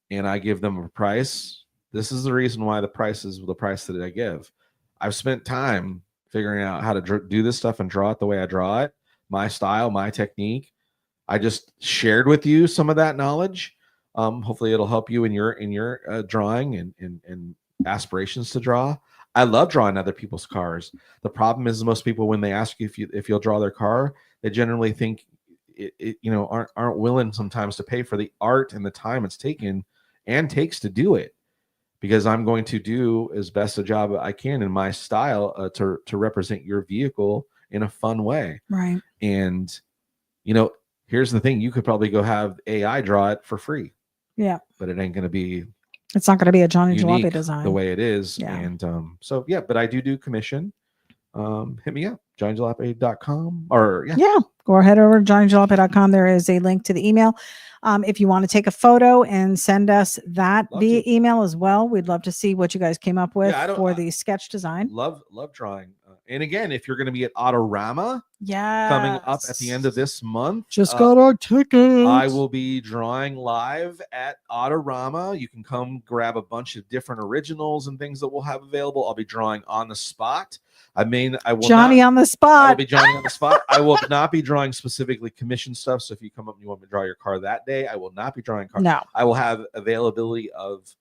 and I give them a price, this is the reason why the price is the price that I give. I've spent time figuring out how to do this stuff and draw it the way I draw it, my style, my technique. I just shared with you some of that knowledge. Hopefully it'll help you in your drawing and aspirations to draw. I love drawing other people's cars. The problem is most people, when they ask you if you'll draw their car, they generally think aren't willing sometimes to pay for the art and the time it's taken and takes to do it, because I'm going to do as best a job I can in my style to represent your vehicle in a fun way. Right. And here's the thing: you could probably go have AI draw it for free. Yeah. But it ain't going to be. It's not going to be a Johnny Jalopy design the way it is. Yeah. And but I do commission. Hit me up, johnnyjalopy.com or go ahead over to johnnyjalopy.com. There is a link to the email. If you want to take a photo and send us that via email as well, we'd love to see what you guys came up with for the sketch design. Love drawing. And again, if you're going to be at Autorama, coming up at the end of this month, just got our tickets. I will be drawing live at Autorama. You can come grab a bunch of different originals and things that we'll have available. I'll be drawing on the spot. I will Johnny on the spot. I will be Johnny on the spot. I will not be drawing specifically commission stuff. So if you come up and you want me to draw your car that day, I will not be drawing cars. No, I will have availability of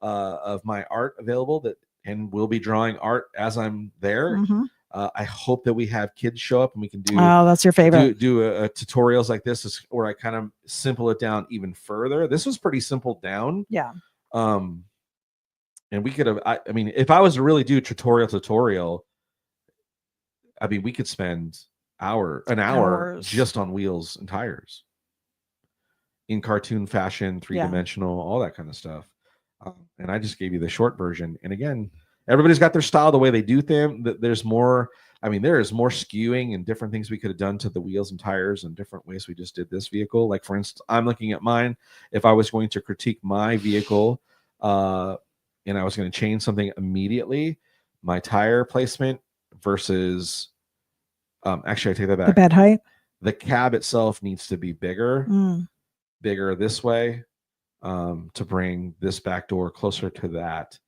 my art available and we'll be drawing art as I'm there. Mm-hmm. I hope that we have kids show up and we can do. Oh, that's your favorite. Do tutorials like this where I kind of simple it down even further. This was pretty simple down. Yeah. And we could have. I mean, if I was to really do tutorial, I mean, we could spend an hour just on wheels and tires in cartoon fashion, 3-dimensional, all that kind of stuff. And I just gave you the short version. And again, everybody's got their style, the way they do things. There's more. I mean, there is more skewing and different things we could have done to the wheels and tires and different ways we just did this vehicle. Like, for instance, I'm looking at mine. If I was going to critique my vehicle and I was going to change something immediately, my tire placement versus actually, I take that back. The bed height. The cab itself needs to be bigger this way to bring this back door closer to that.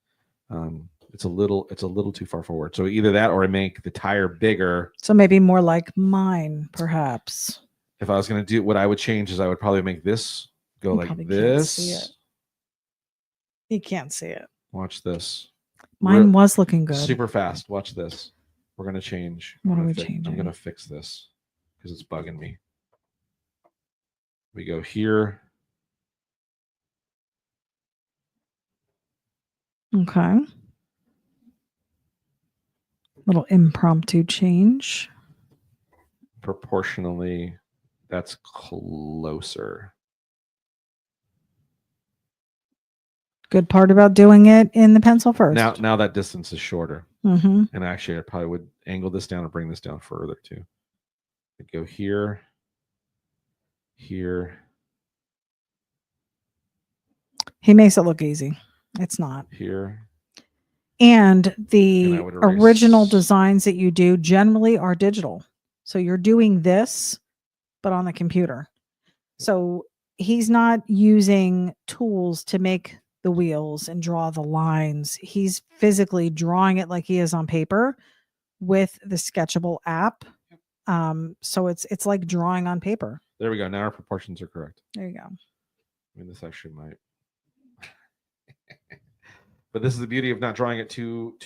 It's a little too far forward. So either that or I make the tire bigger. So maybe more like mine, perhaps. If I was going to do what I would change is I would probably make this go like this. Can't see it. You can't see it. Watch this. Mine was looking good. Super fast. Watch this. We're going to change. What are we changing? I'm going to fix this because it's bugging me. We go here. Okay. Little impromptu change. Proportionally, that's closer. Good part about doing it in the pencil first. Now that distance is shorter. Mm-hmm. And actually, I probably would angle this down and bring this down further too. I go here, here. He makes it look easy. It's not. Here. And the original designs that you do generally are digital. So you're doing this, but on the computer. So he's not using tools to make the wheels and draw the lines. He's physically drawing it like he is on paper with the Sketchable app. So it's like drawing on paper. There we go. Now our proportions are correct. There you go. mean, this actually might. But this is the beauty of not drawing it too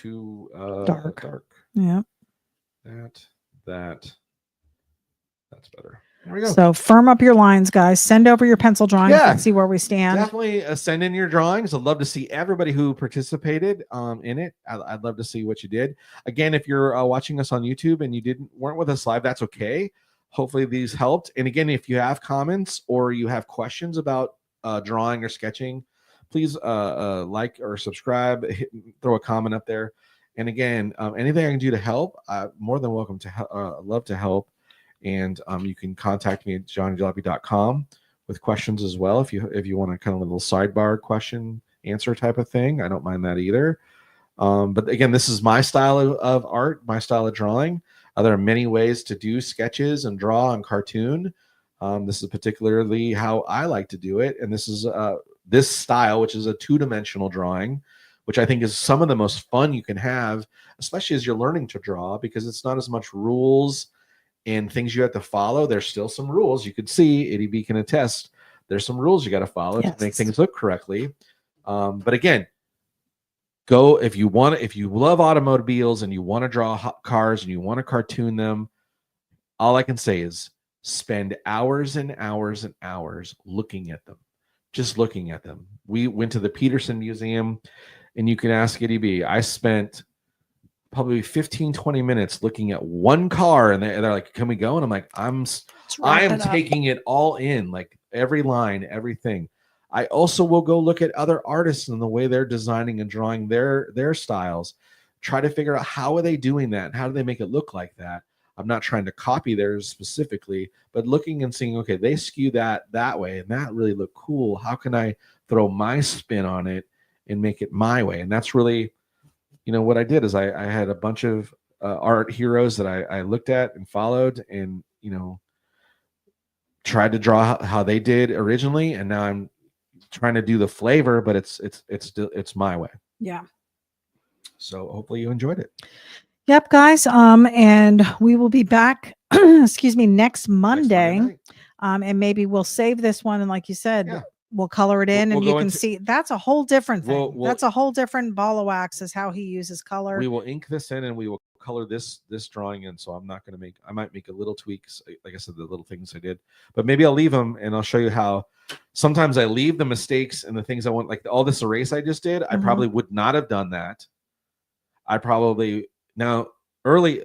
dark. Yeah. That's better. There we go. So firm up your lines, guys. Send over your pencil drawings. Let's see where we stand. Definitely send in your drawings. I'd love to see everybody who participated in it. I'd love to see what you did. Again, if you're watching us on YouTube and you weren't with us live, that's okay. Hopefully these helped. And again, if you have comments or you have questions about drawing or sketching, please like or subscribe, throw a comment up there. And again, anything I can do to help, I'm more than welcome to love to help. And you can contact me at johnnyjalopy.com with questions as well. If you want a kind of a little sidebar question answer type of thing, I don't mind that either. But again, this is my style of art, my style of drawing. There are many ways to do sketches and draw and cartoon. This is particularly how I like to do it. And this is this style, which is a two-dimensional drawing, which I think is some of the most fun you can have, especially as you're learning to draw, because it's not as much rules and things you have to follow. There's still some rules. You could see, Ity-B can attest, there's some rules you got to follow to make things look correctly. But again, if you love automobiles and you want to draw cars and you want to cartoon them, all I can say is spend hours and hours and hours looking at them, just looking at them. We went to the Peterson Museum, and you can ask Ity-B. I spent probably 15-20 minutes looking at one car, and they're like, can we go? And I'm like, I am taking it all in, like every line, everything. I also will go look at other artists and the way they're designing and drawing their styles, try to figure out how are they doing that and how do they make it look like that. I'm not trying to copy theirs specifically, but looking and seeing, okay, they skew that way and that really looked cool. How can I throw my spin on it and make it my way? And that's really, what I did is I had a bunch of art heroes that I looked at and followed and, tried to draw how they did originally. And now I'm trying to do the flavor, but it's my way. Yeah. So hopefully you enjoyed it. Yep, guys. And we will be back, excuse me, next Monday. And maybe we'll save this one. And like you said, we'll color it in, and you can see that's a whole different thing. That's a whole different ball of wax is how he uses color. We will ink this in and we will color this drawing in. So I'm not going to I might make a little tweaks. Like I said, the little things I did, but maybe I'll leave them and I'll show you how sometimes I leave the mistakes and the things I want, like all this erase I just did. I probably would not have done that. Now, early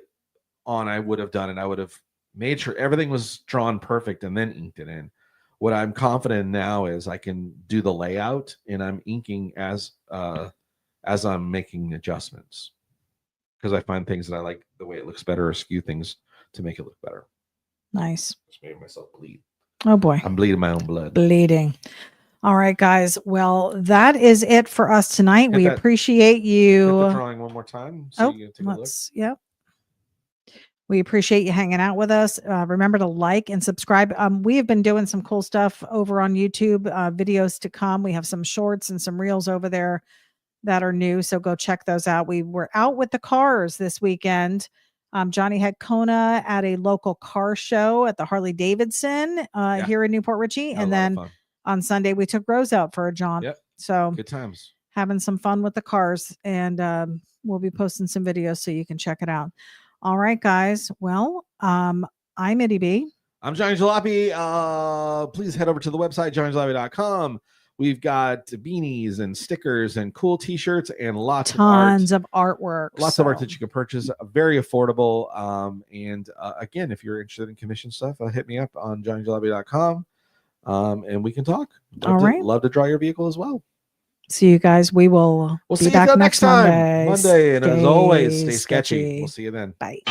on, I would have done it. I would have made sure everything was drawn perfect and then inked it in. What I'm confident in now is I can do the layout and I'm inking as I'm making adjustments, because I find things that I like the way it looks better or skew things to make it look better. Nice. Just made myself bleed. Oh boy. I'm bleeding my own blood. Bleeding. All right, guys. Well, that is it for us tonight. We appreciate you. Hit the drawing one more time. So you can take a look. Yep. We appreciate you hanging out with us. Remember to like and subscribe. We have been doing some cool stuff over on YouTube, videos to come. We have some shorts and some reels over there that are new. So go check those out. We were out with the cars this weekend. Johnny had Kona at a local car show at the Harley Davidson here in Newport Richey. And then on Sunday, we took Rose out for a jaunt. Yep. So good times. Having some fun with the cars. And we'll be posting some videos so you can check it out. All right, guys. Well, I'm Ity-B. I'm Johnny Jalopy. Please head over to the website, johnnyjalopy.com. We've got beanies and stickers and cool t-shirts and tons of artwork. Lots of art that you can purchase. Very affordable. And again, if you're interested in commission stuff, hit me up on johnnyjalopy.com. And we can talk. Love to draw your vehicle as well. See you guys. We'll see back you next time. Monday. And as always, stay sketchy. We'll see you then. Bye.